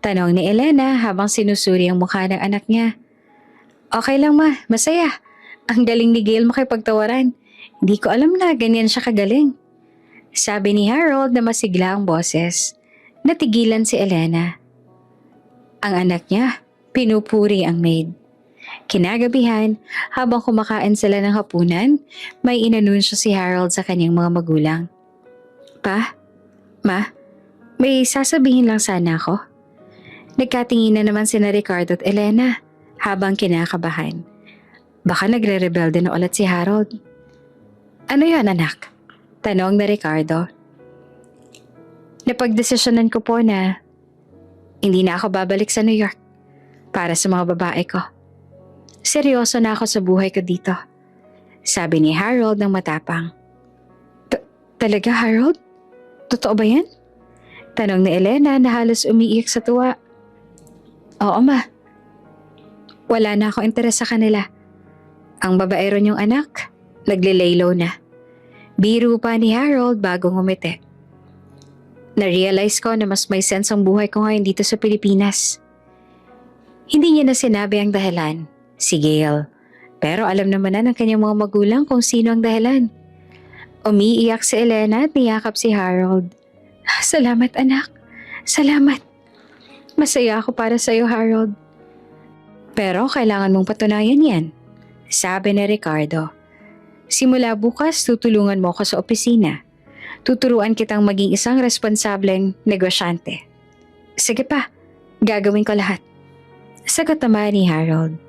Tanong ni Elena habang sinusuri ang mukha ng anak niya. Okay lang ma, masaya. Ang galing ni Gail makipagtawaran. Hindi ko alam na ganyan siya kagaling. Sabi ni Harold na masigla ang boses. Natigilan si Elena. Ang anak niya, pinupuri ang maid. Kinagabihan, habang kumakain sila ng hapunan, may inanunsyo si Harold sa kanyang mga magulang. Pa? Ma? May sasabihin lang sana ako. Nagkatingin na naman sina Ricardo at Elena habang kinakabahan. Baka nagre-rebelde na ulit si Harold. Ano yan, anak? Tanong na Ricardo. Napagdesisyonan ko po na hindi na ako babalik sa New York para sa mga babae ko. Seryoso na ako sa buhay ko dito. Sabi ni Harold ng matapang. Talaga, Harold? Totoo ba yan? Tanong ni Elena na halos umiiyak sa tuwa. Oo, ma. Wala na ako interes sa kanila. Ang babaero niyong anak, nagle-lay-low na. Biro pa ni Harold bago ngumiti. Na-realize ko na mas may sense ang buhay ko ngayon dito sa Pilipinas. Hindi niya na sinabi ang dahilan, si Gail. Pero alam naman na ng kanyang mga magulang kung sino ang dahilan. Umiiyak si Elena at niyakap si Harold. Salamat, anak. Salamat. Masaya ako para sa iyo, Harold. Pero kailangan mong patunayan yan, sabi ni Ricardo. Simula bukas, tutulungan mo ako sa opisina. Tuturuan kitang maging isang responsableng negosyante. Sige pa, gagawin ko lahat. Sagot naman ni Harold.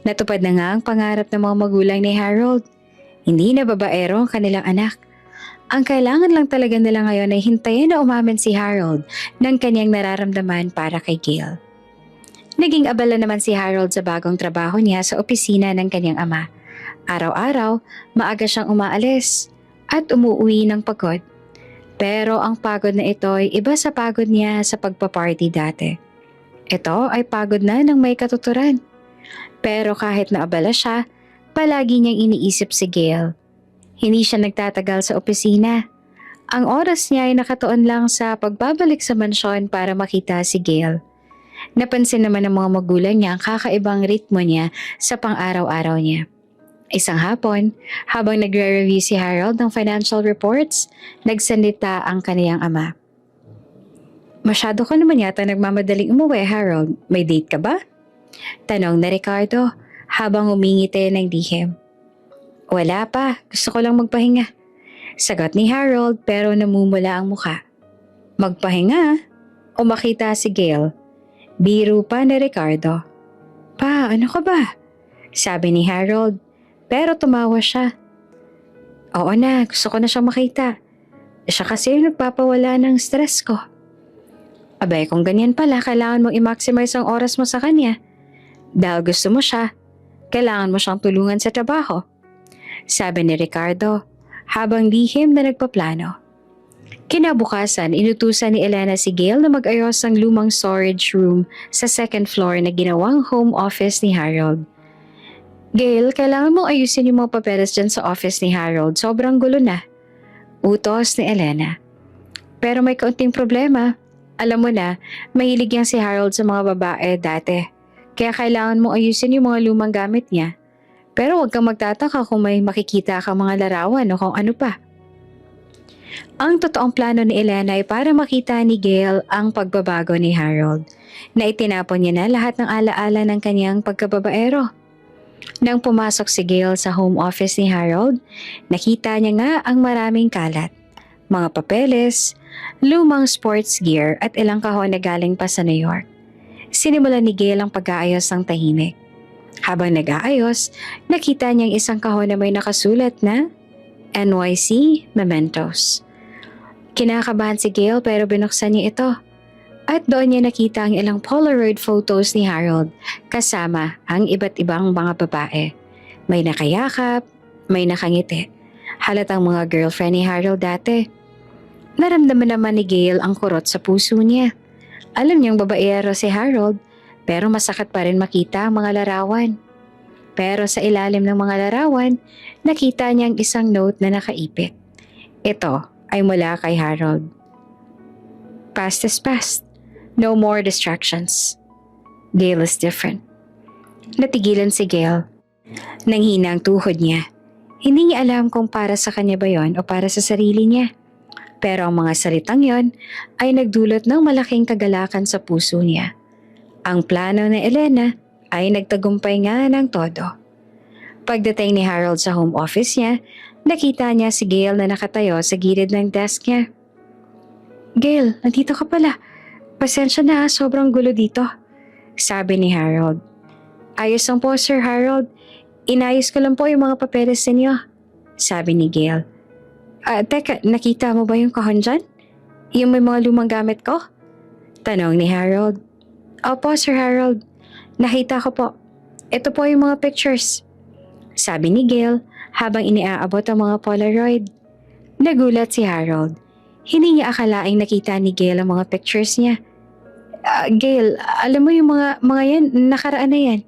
Natupad na nga ang pangarap ng mga magulang ni Harold. Hindi na babaero ang kanilang anak. Ang kailangan lang talaga nila ngayon ay hintayin na umamin si Harold ng kanyang nararamdaman para kay Gail. Naging abala naman si Harold sa bagong trabaho niya sa opisina ng kanyang ama. Araw-araw, maaga siyang umaalis at umuwi ng pagod. Pero ang pagod na ito ay iba sa pagod niya sa pagpaparty dati. Ito ay pagod na ng may katuturan. Pero kahit naabala siya, palagi niyang iniisip si Gail. Hindi siya nagtatagal sa opisina. Ang oras niya ay nakatuon lang sa pagbabalik sa mansyon para makita si Gail. Napansin naman ng mga magulang niya ang kakaibang ritmo niya sa pang-araw-araw niya. Isang hapon, habang nagre-review si Harold ng financial reports, nagsalita ang kaniyang ama. Masyado ka naman yata nagmamadaling umuwi, Harold. May date ka ba? Tanong na Ricardo habang umingiti ng lihim. Wala pa, gusto ko lang magpahinga. Sagot ni Harold pero namumula ang muka. Magpahinga? O makita si Gail? Biro pa ni Ricardo. Pa, ano ka ba? Sabi ni Harold pero tumawa siya. Oo na, gusto ko na siyang makita. Siya kasi yung nagpapawala ng stress ko. Abay, kung ganyan pala, kailangan mong i-maximize ang oras mo sa kanya. Dahil gusto mo siya, kailangan mo siyang tulungan sa trabaho. Sabi ni Ricardo, habang lihim na nagpaplano. Kinabukasan, inutusan ni Elena si Gail na mag-ayos ng lumang storage room sa second floor na ginawang home office ni Harold. Gail, kailangan mong ayusin yung mga papeles dyan sa office ni Harold. Sobrang gulo na. Utos ni Elena. Pero may kaunting problema. Alam mo na, mahilig yan si Harold sa mga babae dati. Kaya kailangan mong ayusin yung mga lumang gamit niya. Pero huwag kang magtataka kung may makikita kang mga larawan o kung ano pa. Ang totoong plano ni Elena ay para makita ni Gail ang pagbabago ni Harold, na itinapon niya na lahat ng alaala ng kanyang pagkababaero. Nang pumasok si Gail sa home office ni Harold, nakita niya nga ang maraming kalat, mga papeles, lumang sports gear at ilang kahon na galing pa sa New York. Sinimulan ni Gail ang pag-aayos ng tahimik. Habang nag-aayos, nakita niyang isang kahon na may nakasulat na NYC Mementos. Kinakabahan si Gail pero binuksan niya ito. At doon niya nakita ang ilang Polaroid photos ni Harold kasama ang iba't ibang mga babae. May nakayakap, may nakangiti. Halatang mga girlfriend ni Harold dati. Naramdaman naman ni Gail ang kurot sa puso niya. Alam niyang babaero si Harold pero masakit pa rin makita ang mga larawan. Pero sa ilalim ng mga larawan, nakita niyang isang note na nakaipit. Ito ay mula kay Harold. Past is past. No more distractions. Gail is different. Natigilan si Gail. Nanghina ang tuhod niya. Hindi niya alam kung para sa kanya ba yon o para sa sarili niya. Pero ang mga salitang yon ay nagdulot ng malaking kagalakan sa puso niya. Ang plano ni Elena ay nagtagumpay nga ng todo. Pagdating ni Harold sa home office niya, nakita niya si Gail na nakatayo sa gilid ng desk niya. "Gail, nandito ka pala. Pasensya na, sobrang gulo dito," sabi ni Harold. "Ayos lang po, Sir Harold. Inayos ko lang po yung mga papeles ninyo," sabi ni Gail. Teka, nakita mo ba yung kahon dyan? Yung may mga lumang gamit ko?" tanong ni Harold. "Opo, Sir Harold. Nakita ko po. Ito po yung mga pictures," sabi ni Gail habang iniaabot ang mga Polaroid. Nagulat si Harold. Hindi niya akalaing nakita ni Gail ang mga pictures niya. Gail, alam mo yung mga yan, nakaraan na yan,"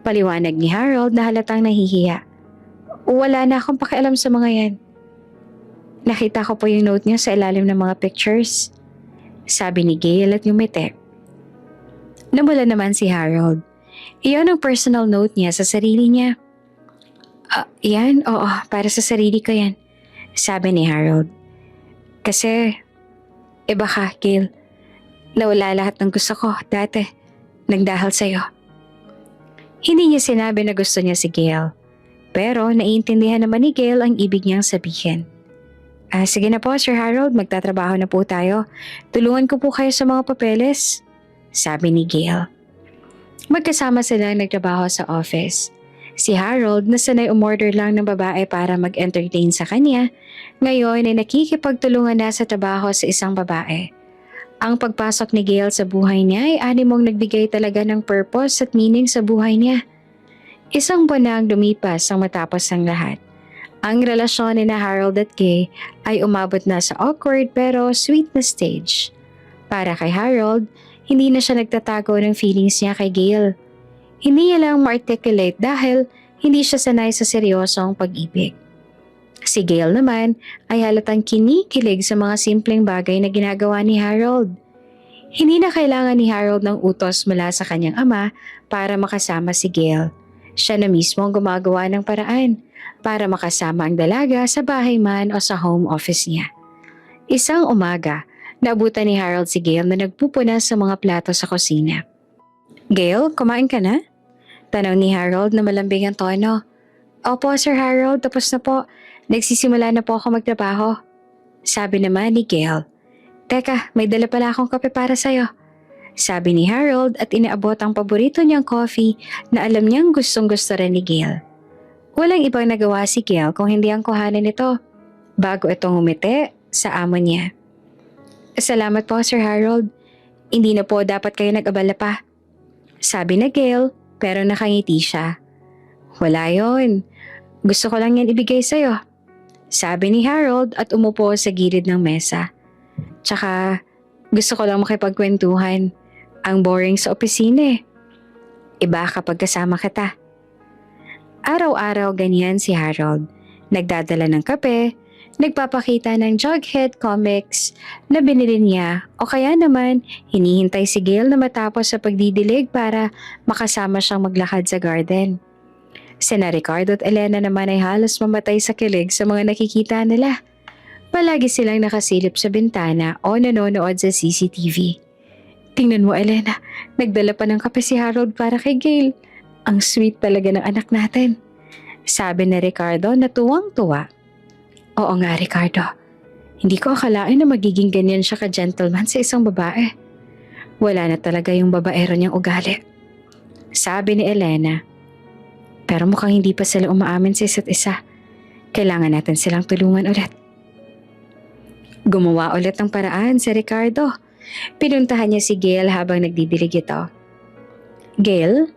paliwanag ni Harold na halatang nahihiya. "Wala na akong pakialam sa mga yan. Nakita ko po yung note niya sa ilalim ng mga pictures," sabi ni Gail at ngumiti. Namula naman si Harold. Iyon ang personal note niya sa sarili niya. Yan? Oo, para sa sarili ko yan," sabi ni Harold. "Kasi, iba ka, Gail. Nawala lahat ng gusto ko dati, nagdahil sa'yo." Hindi niya sinabi na gusto niya si Gail, pero naiintindihan naman ni Gail ang ibig niyang sabihin. Sige na po, Sir Harold, magtatrabaho na po tayo. Tulungan ko po kayo sa mga papeles," sabi ni Gail. Magkasama silang nagtrabaho sa office. Si Harold na sanay umorder lang ng babae para mag-entertain sa kanya, ngayon ay nakikipagtulungan na sa trabaho sa isang babae. Ang pagpasok ni Gail sa buhay niya ay animong nagbigay talaga ng purpose at meaning sa buhay niya. Isang buwan na ang lumipas ang matapos ang lahat. Ang relasyon ni na Harold at Kay ay umabot na sa awkward pero sweet na stage. Para kay Harold, hindi na siya nagtatago ng feelings niya kay Gail. Hindi niya lang ma-articulate dahil hindi siya sanay sa seryosong pag-ibig. Si Gail naman ay halatang kinikilig sa mga simpleng bagay na ginagawa ni Harold. Hindi na kailangan ni Harold ng utos mula sa kanyang ama para makasama si Gail. Siya na mismo ang gumagawa ng paraan para makasama ang dalaga sa bahay man o sa home office niya. Isang umaga, naabutan ni Harold si Gail na nagpupunas sa mga plato sa kusina. "Gail, kumain ka na?" tanong ni Harold na malambing ang tono. "Opo, Sir Harold, tapos na po. Nagsisimula na po ako magtrabaho," sabi naman ni Gail. "Teka, may dala pala akong kape para sa'yo," sabi ni Harold at inaabot ang paborito niyang coffee na alam niyang gustong gusto rin ni Gail. Walang ibang nagawa si Gail kung hindi ang kuhanin ito, bago itong umiti sa amo niya. "Salamat po, Sir Harold. Hindi na po dapat kayo nag-abala pa," sabi na Gail pero nakangiti siya. "Wala yon. Gusto ko lang yan ibigay sa'yo," sabi ni Harold at umupo sa gilid ng mesa. "Tsaka gusto ko lang makipagkwentuhan. Ang boring sa opisina eh. Iba kapag kasama kita." Araw-araw ganyan si Harold. Nagdadala ng kape, nagpapakita ng Jughead comics na binili niya o kaya naman hinihintay si Gail na matapos sa pagdidilig para makasama siyang maglakad sa garden. Sina Ricardo at Elena naman ay halos mamatay sa kilig sa mga nakikita nila. Palagi silang nakasilip sa bintana o nanonood sa CCTV. "Tingnan mo, Elena, nagdala pa ng kape si Harold para kay Gail. Ang sweet talaga ng anak natin," sabi ni Ricardo na tuwang-tuwa. "Oo nga, Ricardo. Hindi ko akalain na magiging ganyan siya ka-gentleman sa isang babae. Wala na talaga yung babaero niyang ugali," sabi ni Elena. "Pero mukhang hindi pa sila umaamin sa isa't isa. Kailangan natin silang tulungan ulit." Gumawa ulit ng paraan si Ricardo. Pinuntahan niya si Gail habang nagdidilig ito. "Gail,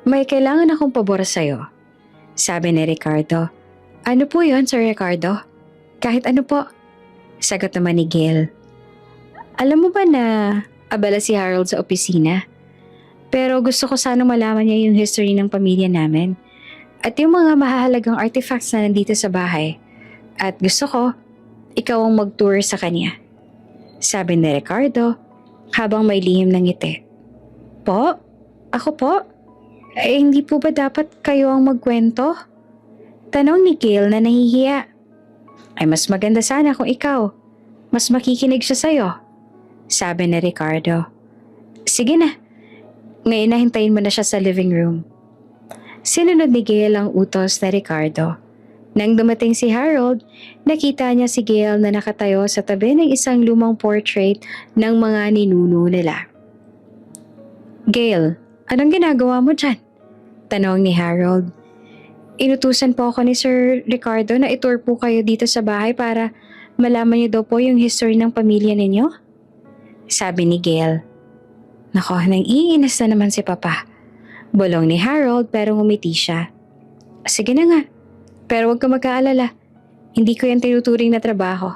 may kailangan akong pabor sa'yo," sabi ni Ricardo. "Ano po yun, Sir Ricardo?" "Kahit ano po," sagot naman ni Gail. "Alam mo ba na abala si Harold sa opisina? Pero gusto ko sana malaman niya yung history ng pamilya namin at yung mga mahahalagang artifacts na nandito sa bahay. At gusto ko, ikaw ang mag-tour sa kanya," sabi ni Ricardo habang may lihim ng ngiti. "Po? Ako po? Hindi po ba dapat kayo ang magkwento?" tanong ni Gail na nahihiya. "Ay mas maganda sana kung ikaw. mas makikinig siya sa'yo, sabi ni Ricardo. Sige na, ngayon na hintayin mo na siya sa living room. Sinunod ni Gail ang utos na Ricardo. Nang dumating si Harold, nakita niya si Gail na nakatayo sa tabi ng isang lumang portrait ng mga ninuno nila. Gail, anong ginagawa mo dyan? Tanong ni Harold. Inutusan po ako ni Sir Ricardo na itour po kayo dito sa bahay para malaman niyo daw po yung history ng pamilya ninyo? Sabi ni Gail. Nako, nang iinis na naman si Papa. Bulong ni Harold pero ngumiti siya. Sige na nga, pero huwag ka mag-aalala. Hindi ko yan tinuturing na trabaho.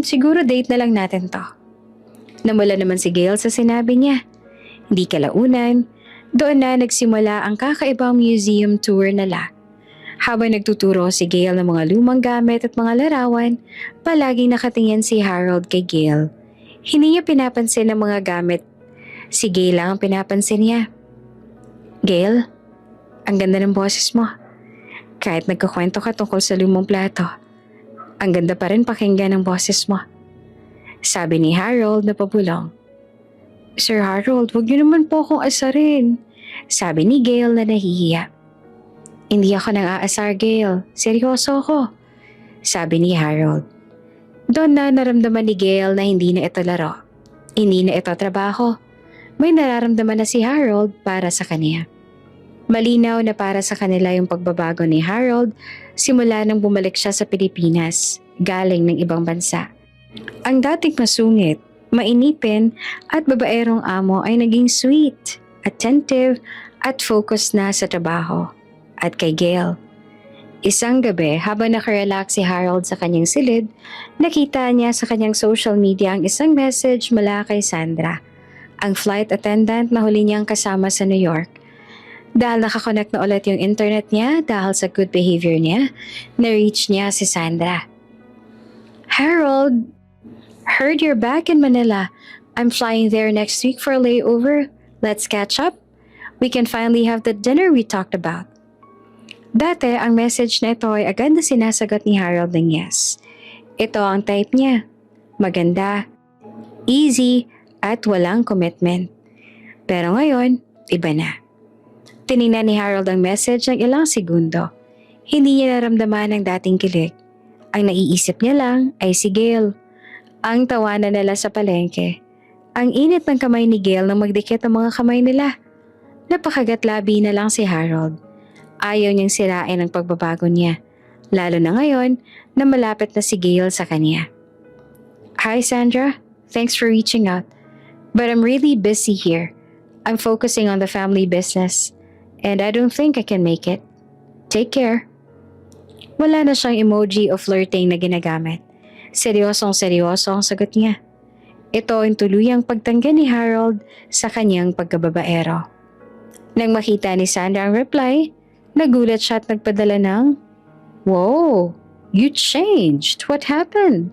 Siguro date na lang natin to. Namula naman si Gail sa sinabi niya. Hindi kalaunan, doon na nagsimula ang kakaibang museum tour nila. Habang nagtuturo si Gail ng mga lumang gamit at mga larawan, palaging nakatingin si Harold kay Gail. Hindi niya pinapansin ang mga gamit. Si Gail lang ang pinapansin niya. Gail, ang ganda ng boses mo. Kahit nagkakwento ka tungkol sa lumang plato, ang ganda pa rin pakinggan ng boses mo. Sabi ni Harold na pabulong. Sir Harold, huwag niyo naman po akong asarin. Sabi ni Gail na nahihiya. Hindi ako nang aasar, Gail. Seryoso ako. Sabi ni Harold. Doon na naramdaman ni Gail na hindi na ito laro. Hindi na ito trabaho. May nararamdaman na si Harold para sa kanya. Malinaw na para sa kanila yung pagbabago ni Harold simula nang bumalik siya sa Pilipinas, galing ng ibang bansa. Ang dating masungit, mainipin at babaerong amo ay naging sweet, attentive at focused na sa trabaho. At kay Gail. Isang gabi habang nakarelax si Harold sa kanyang silid, nakita niya sa kanyang social media ang isang message mula kay Sandra, ang flight attendant na huli niyang kasama sa New York. Dahil nakakonect na ulit yung internet niya dahil sa good behavior niya, na-reach niya si Sandra. Harold, heard you're back in Manila. I'm flying there next week for a layover. Let's catch up. We can finally have the dinner we talked about. Dati, ang message na ito ay agad na sinasagot ni Harold ng yes. Ito ang type niya. Maganda, easy, at walang commitment. Pero ngayon, iba na. Tinignan ni Harold ang message ng ilang segundo. Hindi niya naramdaman ang dating kilig. Ang naiisip niya lang ay si Gail. Ang tawanan nila sa palengke. Ang init ng kamay ni Gail nang magdikit ang mga kamay nila. Napakagatlabi na lang si Harold. Ayaw niyang sirain ang pagbabago niya. Lalo na ngayon na malapit na si Gail sa kanya. Hi Sandra, thanks for reaching out. But I'm really busy here. I'm focusing on the family business. And I don't think I can make it. Take care. Wala na siyang emoji o flirting na ginagamit. Seryosong-seryoso ang sagot niya. Ito ang tuluyang pagtanggi ni Harold sa kanyang pagkababaero. Nang makita ni Sandra ang reply, nagulat siya at nagpadala ng, Wow, you changed. What happened?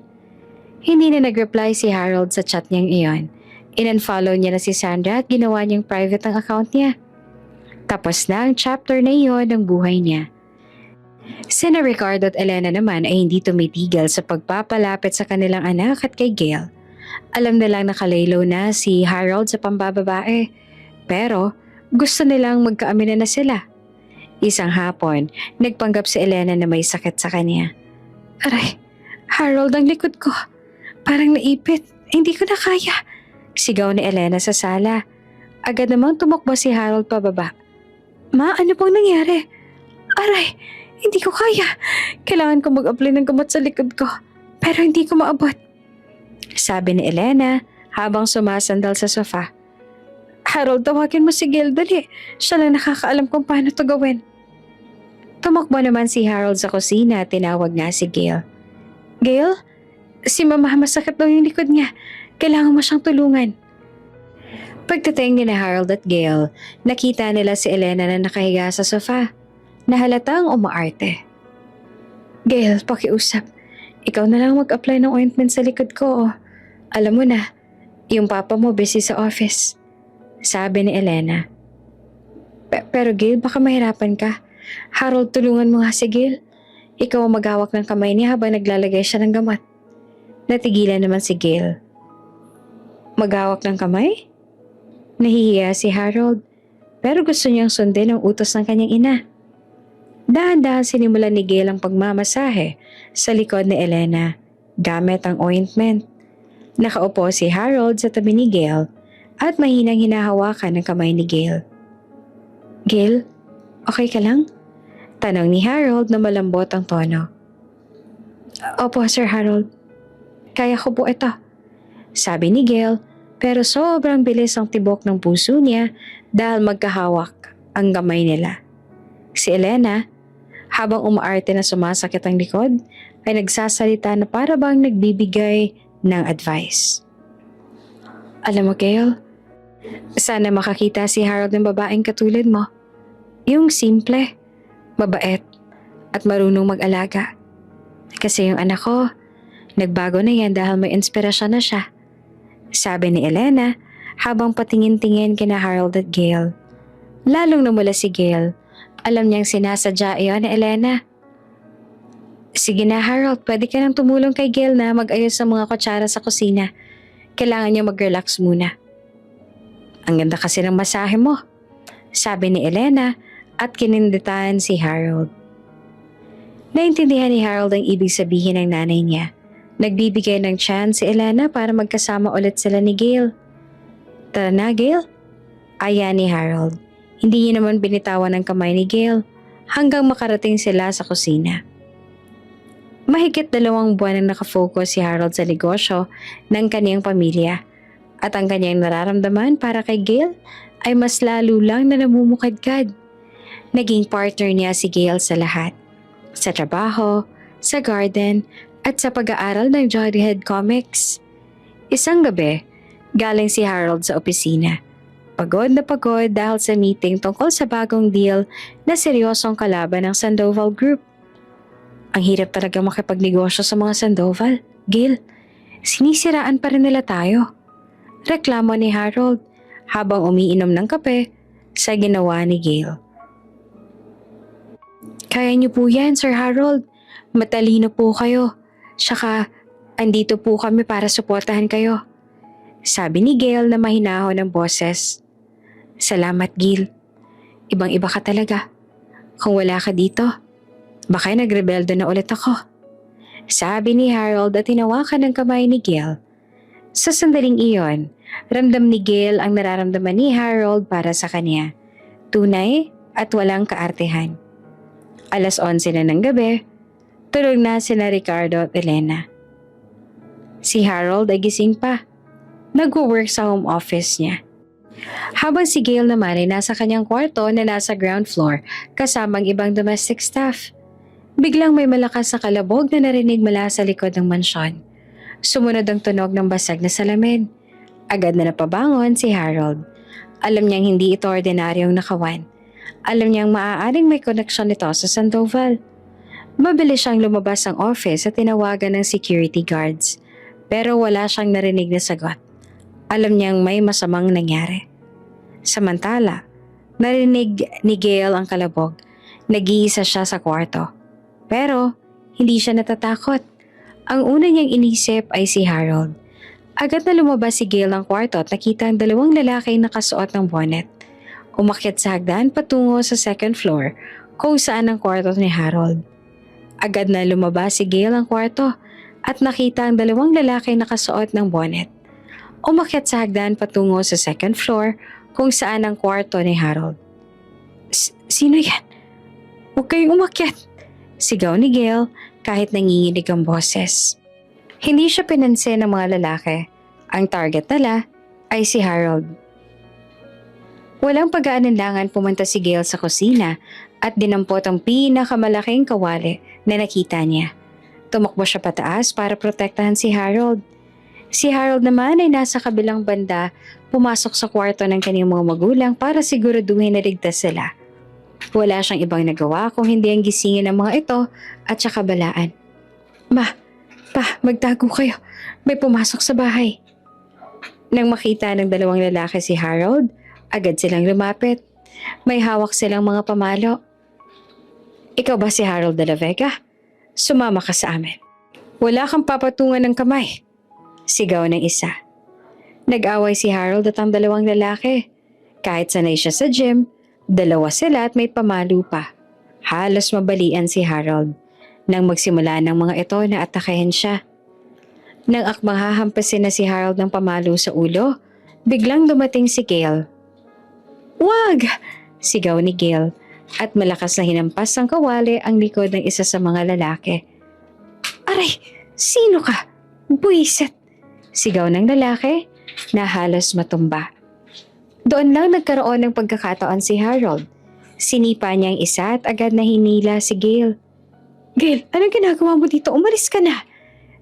Hindi na nag-reply si Harold sa chat niyang iyon. In-unfollow niya na si Sandra at ginawa niyang private ang account niya. Tapos na ang chapter na iyon ng buhay niya. Sina Ricardo at Elena naman ay hindi tumitigil sa pagpapalapit sa kanilang anak at kay Gail. Alam nilang nakalaylo na si Harold sa pambababae, pero gusto nilang magkaamina na sila. Isang hapon, nagpanggap si Elena na may sakit sa kanya. Aray, Harold, ang likod ko. Parang naipit, hindi ko na kaya. Sigaw ni Elena sa sala. Agad namang tumakbo si Harold pababa. Ma, ano pong nangyari? Aray, hindi ko kaya. Kailangan ko mag-apply ng gamot sa likod ko. Pero hindi ko maabot. Sabi ni Elena habang sumasandal sa sofa. Harold, tawagin mo si Gail, dali. Siya lang nakakaalam kung paano to gawin. Tumakbo naman si Harold sa kusina at tinawag nga si Gail. Gail, si Mama masakit daw yung likod niya. Kailangan mo siyang tulungan. Pagdating ni Harold at Gail, nakita nila si Elena na nakahiga sa sofa. Nahalatang umaarte. Gail, pakiusap. Ikaw na lang mag-apply ng ointment sa likod ko. Alam mo na, yung papa mo busy sa office. Sabi ni Elena. Pero Gail, baka mahirapan ka. Harold, tulungan mo nga si Gail. Ikaw ang maghawak ng kamay niya habang naglalagay siya ng gamot. Natigilan naman si Gail. Maghawak ng kamay? Nahihiya si Harold, pero gusto niyang sundin ang utos ng kanyang ina. Dahan-dahan sinimulan ni Gail ang pagmamasahe sa likod ni Elena gamit ang ointment. Nakaupo si Harold sa tabi ni Gail at mahinang hinahawakan ng kamay ni Gail. Gail, okay ka lang? Tanong ni Harold na malambot ang tono. Opo, Sir Harold. Kaya ko po ito. Sabi ni Gail, pero sobrang bilis ang tibok ng puso niya dahil magkahawak ang kamay nila. Si Elena, habang umaarte na sumasakit ang likod, ay nagsasalita na para bang nagbibigay ng advice. Alam mo, Gail, sana makakita si Harold ng babaeng katulad mo. Yung simple, mabait, at marunong mag-alaga. Kasi yung anak ko, nagbago na yan dahil may inspirasyon na siya. Sabi ni Elena habang patingin-tingin kina Harold at Gail. Lalong namula si Gail. Alam niyang sinasadya iyon ni Elena. Sige na Harold, pwede ka nang tumulong kay Gail na mag-ayos ng mga kutsara sa kusina. Kailangan niya mag-relax muna. Ang ganda kasi ng masahe mo, sabi ni Elena at kininditahan si Harold. Naintindihan ni Harold ang ibig sabihin ng nanay niya. Nagbibigay ng chance si Elena para magkasama ulit sila ni Gail. Tara na, Gail. Aya ni Harold. Hindi niya naman binitawan ang kamay ni Gail hanggang makarating sila sa kusina. Mahigit 2 buwan ang nakafocus si Harold sa negosyo ng kaniyang pamilya at ang kaniyang nararamdaman para kay Gail ay mas lalo lang na namumukadkad. Naging partner niya si Gail sa lahat. Sa trabaho, sa garden, at sa pag-aaral ng Jughead Comics. Isang gabi, galing si Harold sa opisina. Pagod na pagod dahil sa meeting tungkol sa bagong deal na seryosong kalaban ng Sandoval Group. Ang hirap talaga makipagnegosyo sa mga Sandoval. Gail, sinisiraan pa rin nila tayo. Reklamo ni Harold habang umiinom ng kape sa ginawa ni Gail. Kaya niyo po yan, Sir Harold. Matalino po kayo. Tsaka, andito po kami para suportahan kayo. Sabi ni Gail na mahinahon ng boses. Salamat, Gail. Ibang-iba ka talaga. Kung wala ka dito, baka nagrebelde na ulit ako. Sabi ni Harold at tinawakan ng kamay ni Gail. Sa sandaling iyon, ramdam ni Gail ang nararamdaman ni Harold para sa kanya. Tunay at walang kaartehan. 11:00 na ng gabi, tulog na sina Ricardo at Elena. Si Harold ay gising pa. Nagwo-work sa home office niya. Habang si Gail naman ay nasa kanyang kwarto na nasa ground floor kasamang ibang domestic staff. Biglang may malakas na kalabog na narinig mula sa likod ng mansyon. Sumunod ang tunog ng basag na salamin. Agad na napabangon si Harold. Alam niyang hindi ito ordinaryong nakawan. Alam niyang maaaring may koneksyon nito sa Sandoval. Mabilis siyang lumabas ng office at tinawagan ng security guards. Pero wala siyang narinig na sagot. Alam niyang may masamang nangyari. Samantala, narinig ni Gail ang kalabog. Nag-iisa siya sa kwarto. Pero, hindi siya natatakot. Ang una niyang inisip ay si Harold. Agad na lumabas si Gail ng kwarto at nakita ang 2 lalaki na nakasuot ng bonnet. Umakyat sa hagdan patungo sa second floor kung saan ang kwarto ni Harold. Agad na lumabas si Gail ng kwarto at nakita ang 2 lalaki na nakasuot ng bonnet. Umakyat sa hagdan patungo sa second floor kung saan ang kwarto ni Harold. Sino yan? Huwag kayong umakyat! Sigaw ni Gail kahit nanginginig ang boses. Hindi siya pinansin ng mga lalaki. Ang target nila ay si Harold. Walang pag-aalinlangan pumunta si Gail sa kusina at dinampot ang pinakamalaking kawali na nakita niya. Tumakbo siya pataas para protektahan si Harold. Si Harold naman ay nasa kabilang banda, pumasok sa kwarto ng kanyang mga magulang para siguraduhin na ligtas sila. Wala siyang ibang nagawa kung hindi ang gisingin ng mga ito at saka balaan. Pa, magtago kayo. May pumasok sa bahay. Nang makita ng 2 lalaki si Harold, agad silang lumapit. May hawak silang mga pamalo. Ikaw ba si Harold de la Vega? Sumama ka sa amin. Wala kang papatungan ng kamay, sigaw ng isa. Nag-away si Harold at ang dalawang lalaki. Kahit sanay siya sa gym, dalawa sila at may pamalo pa. Halos mabalian si Harold nang magsimula ng mga ito na atakahin siya. Nang akmang hahampasin na si Harold ng pamalo sa ulo, biglang dumating si Gale. "Wag!" sigaw ni Gale at malakas na hinampas ng kawali ang likod ng isa sa mga lalaki. "Aray! Sino ka? Buwisit!" sigaw ng lalaki na halos matumba. Doon lang nagkaroon ng pagkakataon si Harold. Sinipa niya ang isa at agad na hinila si Gale. "Gale, anong ginagawa mo dito? Umalis ka na!"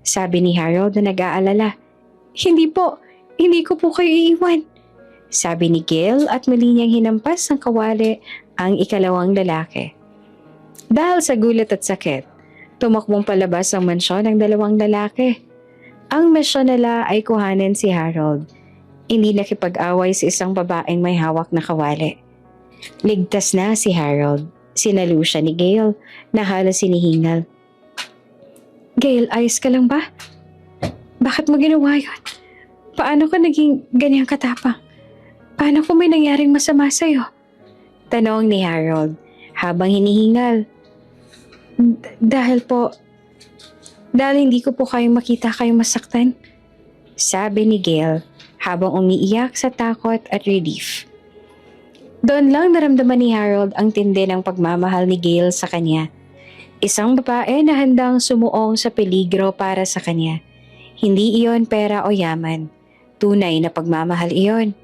sabi ni Harold na nag-aalala. Hindi ko po kayo iiwan," sabi ni Gale at muli niyang hinampas ng kawali ang ikalawang lalaki. Dahil sa gulat at sakit, tumakbong palabas ang mansyon ng dalawang lalaki. Ang misyon nila ay kuhanin si Harold. Hindi nakipag-away sa isang babaeng may hawak na kawali. Ligtas na si Harold. Sinalo siya ni Gale na halos sinihingal. "Gale, ayos ka lang ba? Bakit mo ginawa yun? Paano ka naging ganyang katapang? Paano kung may nangyaring masama sa'yo?" tanong ni Harold habang hinihingal. Dahil hindi ko po kayong makita kayong masaktan," sabi ni Gale habang umiiyak sa takot at relief. Doon lang naramdaman ni Harold ang tindi ng pagmamahal ni Gale sa kanya. Isang babae na handang sumuong sa peligro para sa kanya. Hindi iyon pera o yaman. Tunay na pagmamahal iyon.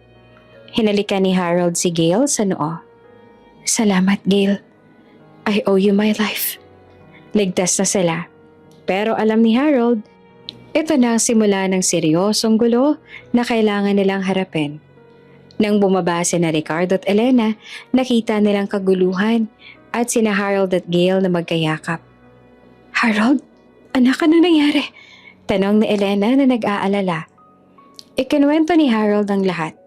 Hinalikan ni Harold si Gale sa noo. "Salamat, Gale. I owe you my life." Ligtas na sila. Pero alam ni Harold, ito na ang simula ng seryosong gulo na kailangan nilang harapin. Nang bumaba sina Ricardo at Elena, nakita nilang kaguluhan at sina Harold at Gale na magkayakap. "Harold, anak, ano nangyari?" tanong ni Elena na nag-aalala. Ikinuwento ni Harold ang lahat.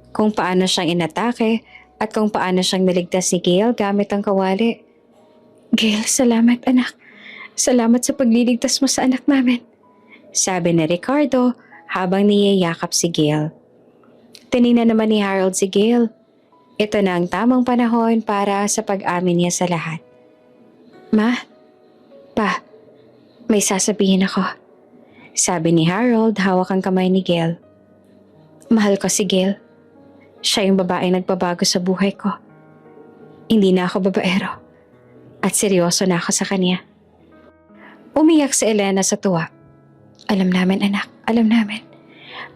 Kung paano siyang inatake at kung paano siyang naligtas ni Gale gamit ang kawali. "Gale, salamat anak. Salamat sa pagliligtas mo sa anak namin," sabi ni Ricardo habang niyayakap si Gale. Tiningnan naman ni Harold si Gale. Ito na ang tamang panahon para sa pag-amin niya sa lahat. "Ma, Pa, may sasabihin ako," sabi ni Harold hawak ang kamay ni Gale. "Mahal ko si Gale. Siya yung babaeng nagpabago sa buhay ko. Hindi na ako babaero at seryoso na ako sa kanya." Umiyak si Elena sa tuwa. "Alam namin anak, alam namin."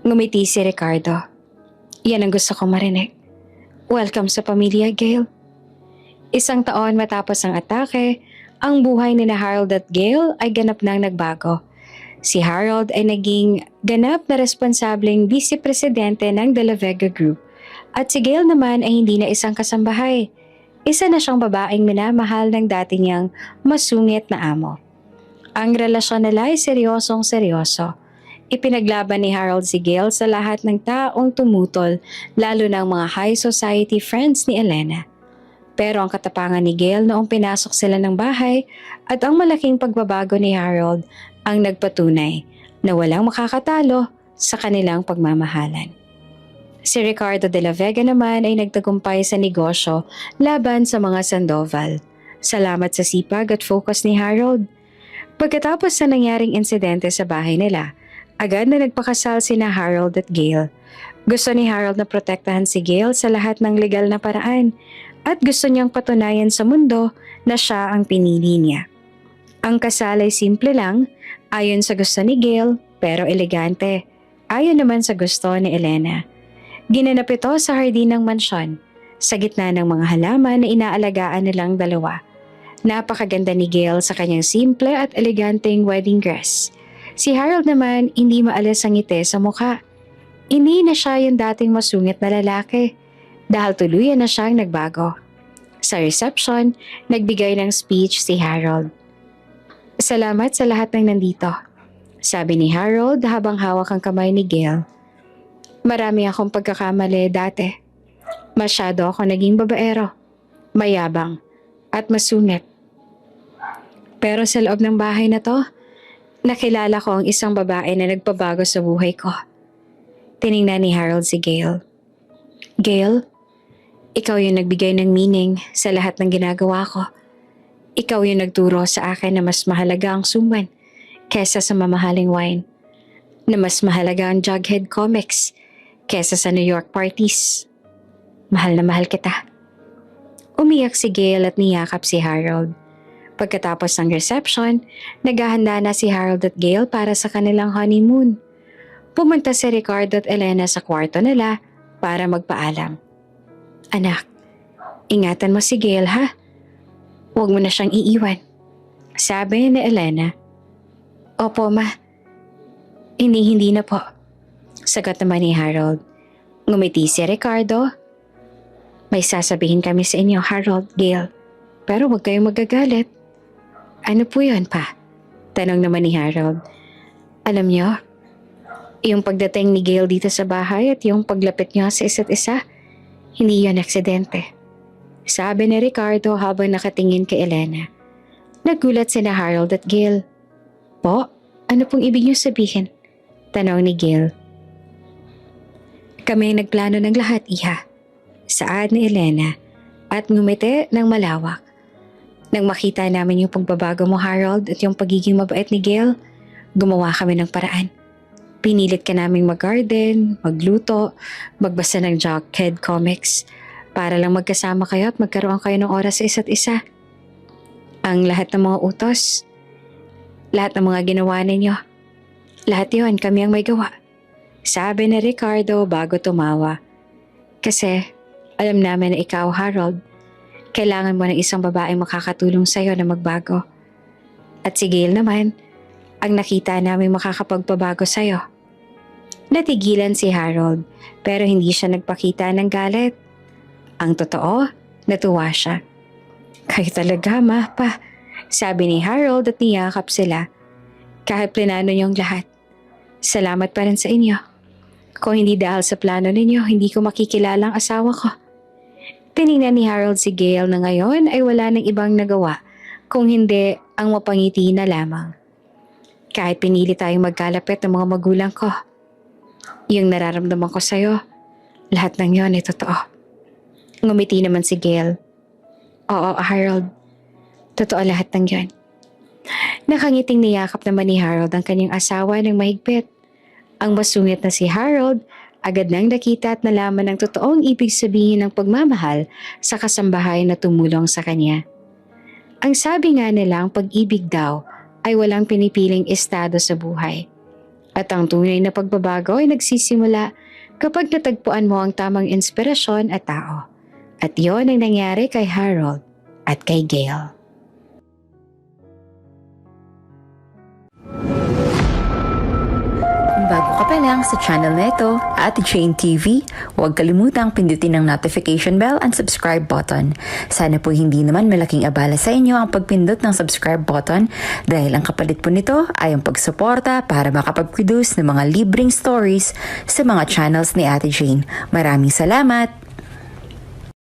Ngumiti si Ricardo. "Yan ang gusto kong marinig. Welcome sa pamilya, Gale." Isang taon matapos ang atake, ang buhay ni Harold at Gale ay ganap nang nagbago. Si Harold ay naging ganap na responsableng vice-presidente ng De La Vega Group at si Gale naman ay hindi na isang kasambahay. Isa na siyang babaeng minamahal ng dati niyang masungit na amo. Ang relasyon nila ay seryosong seryoso. Ipinaglaban ni Harold si Gale sa lahat ng taong tumutol, lalo ng mga high society friends ni Elena. Pero ang katapangan ni Gale noong pinasok sila ng bahay at ang malaking pagbabago ni Harold ang nagpatunay na walang makakatalo sa kanilang pagmamahalan. Si Ricardo de la Vega naman ay nagtagumpay sa negosyo laban sa mga Sandoval. Salamat sa sipag at focus ni Harold. Pagkatapos sa nangyaring insidente sa bahay nila, agad na nagpakasal sina Harold at Gale. Gusto ni Harold na protektahan si Gale sa lahat ng legal na paraan at gusto niyang patunayan sa mundo na siya ang pinili niya. Ang kasal ay simple lang, ayon sa gusto ni Gale, pero elegante. Ayon naman sa gusto ni Elena. Ginanap ito sa hardin ng mansyon, sa gitna ng mga halaman na inaalagaan nilang dalawa. Napakaganda ni Gale sa kanyang simple at eleganteng wedding dress. Si Harold naman hindi maalis ang ngiti sa mukha. Hindi na siya yung dating masungit na lalaki dahil tuluyan na siyang nagbago. Sa reception, nagbigay ng speech si Harold. "Salamat sa lahat ng nandito," sabi ni Harold habang hawak ang kamay ni Gale. "Marami akong pagkakamali dati. Masyado ako naging babaero, mayabang, at masungit. Pero sa loob ng bahay na to, Nakilala ko ang isang babae na nagpabago sa buhay ko. Tiningnan ni Harold si Gail. Gail, ikaw yung nagbigay ng meaning sa lahat ng ginagawa ko. Ikaw yung nagturo sa akin na mas mahalaga ang suman kesa sa mamahaling wine. Na mas mahalaga ang Jughead Comics kesa sa New York parties. Mahal na mahal kita. Umiyak si Gail at niyakap si Harold. Pagkatapos ng reception, naghahanda na si Harold at Gail para sa kanilang honeymoon. Pumunta si Ricardo at Elena sa kwarto nila para magpaalam. Anak, ingatan mo si Gail ha. Huwag mo na siyang iiwan. Sabi ni Elena. Opo ma. Hindi na po. Sagot naman ni Harold. Ngumiti si Ricardo. May sasabihin kami sa inyo, Harold, Gail. Pero huwag kayong magagalit. Ano po yun pa? Tanong naman ni Harold. Alam niyo, yung pagdating ni Gail dito sa bahay at yung paglapit niyo sa isa't isa, hindi yun aksidente. Sabi ni Ricardo habang nakatingin kay Elena. Nagulat sina Harold at Gail. Po, ano pong ibig niyo sabihin? Tanong ni Gail. Kami ang nagplano ng lahat, iha. Saad ni Elena at ngumiti ng malawak. Nang makita namin yung pagbabago mo, Harold, at yung pagiging mabait ni Gail, gumawa kami ng paraan. Pinilit ka naming mag-garden, magluto, magbasa ng Jughead Comics para lang magkasama kayo at magkaroon kayo ng oras sa isa't isa. Ang lahat ng mga utos, lahat ng mga ginawa ninyo, lahat yon kami ang may gawa. Sabi ni Ricardo bago tumawa. Kasi alam namin na ikaw, Harold, kailangan mo ng isang babaeng makakatulong sa'yo na magbago. At si Gail naman, ang nakita namin makakapagpabago sa'yo. Natigilan si Harold pero hindi siya nagpakita ng galit. Ang totoo, natuwa siya. Kayo talaga, ma, pa. Sabi ni Harold at niyakap sila. Kahit plinano niyong lahat. Salamat pa rin sa inyo. Kung hindi dahil sa plano ninyo, hindi ko makikilala ang asawa ko. Tiningnan ni Harold si Gail na ngayon ay wala nang ibang nagawa kung hindi ang mapangiti na lamang. Kahit pinili tayong magkalapit ng mga magulang ko, yung nararamdaman ko sa'yo, lahat ng yon ay totoo. Ngumiti naman si Gail. Oo, Harold. Totoo lahat ng yon. Nakangiting niyakap naman ni Harold ang kanyang asawa ng mahigpit. Ang masungit na si Harold, agad nang nakita at nalaman ang totoong ibig sabihin ng pagmamahal sa kasambahay na tumulong sa kanya. Ang sabi nga nila, ang pag-ibig daw ay walang pinipiling estado sa buhay. At ang tunay na pagbabago ay nagsisimula kapag natagpuan mo ang tamang inspirasyon at tao. At yon ang nangyari kay Harold at kay Gail. Kung bago ka pa lang sa channel na ito, Ate Jane TV, huwag kalimutang pindutin ang notification bell and subscribe button. Sana po hindi naman malaking abala sa inyo ang pagpindot ng subscribe button dahil ang kapalit po nito ay ang pagsuporta para makapag-produce ng mga libreng stories sa mga channels ni Ate Jane. Maraming salamat!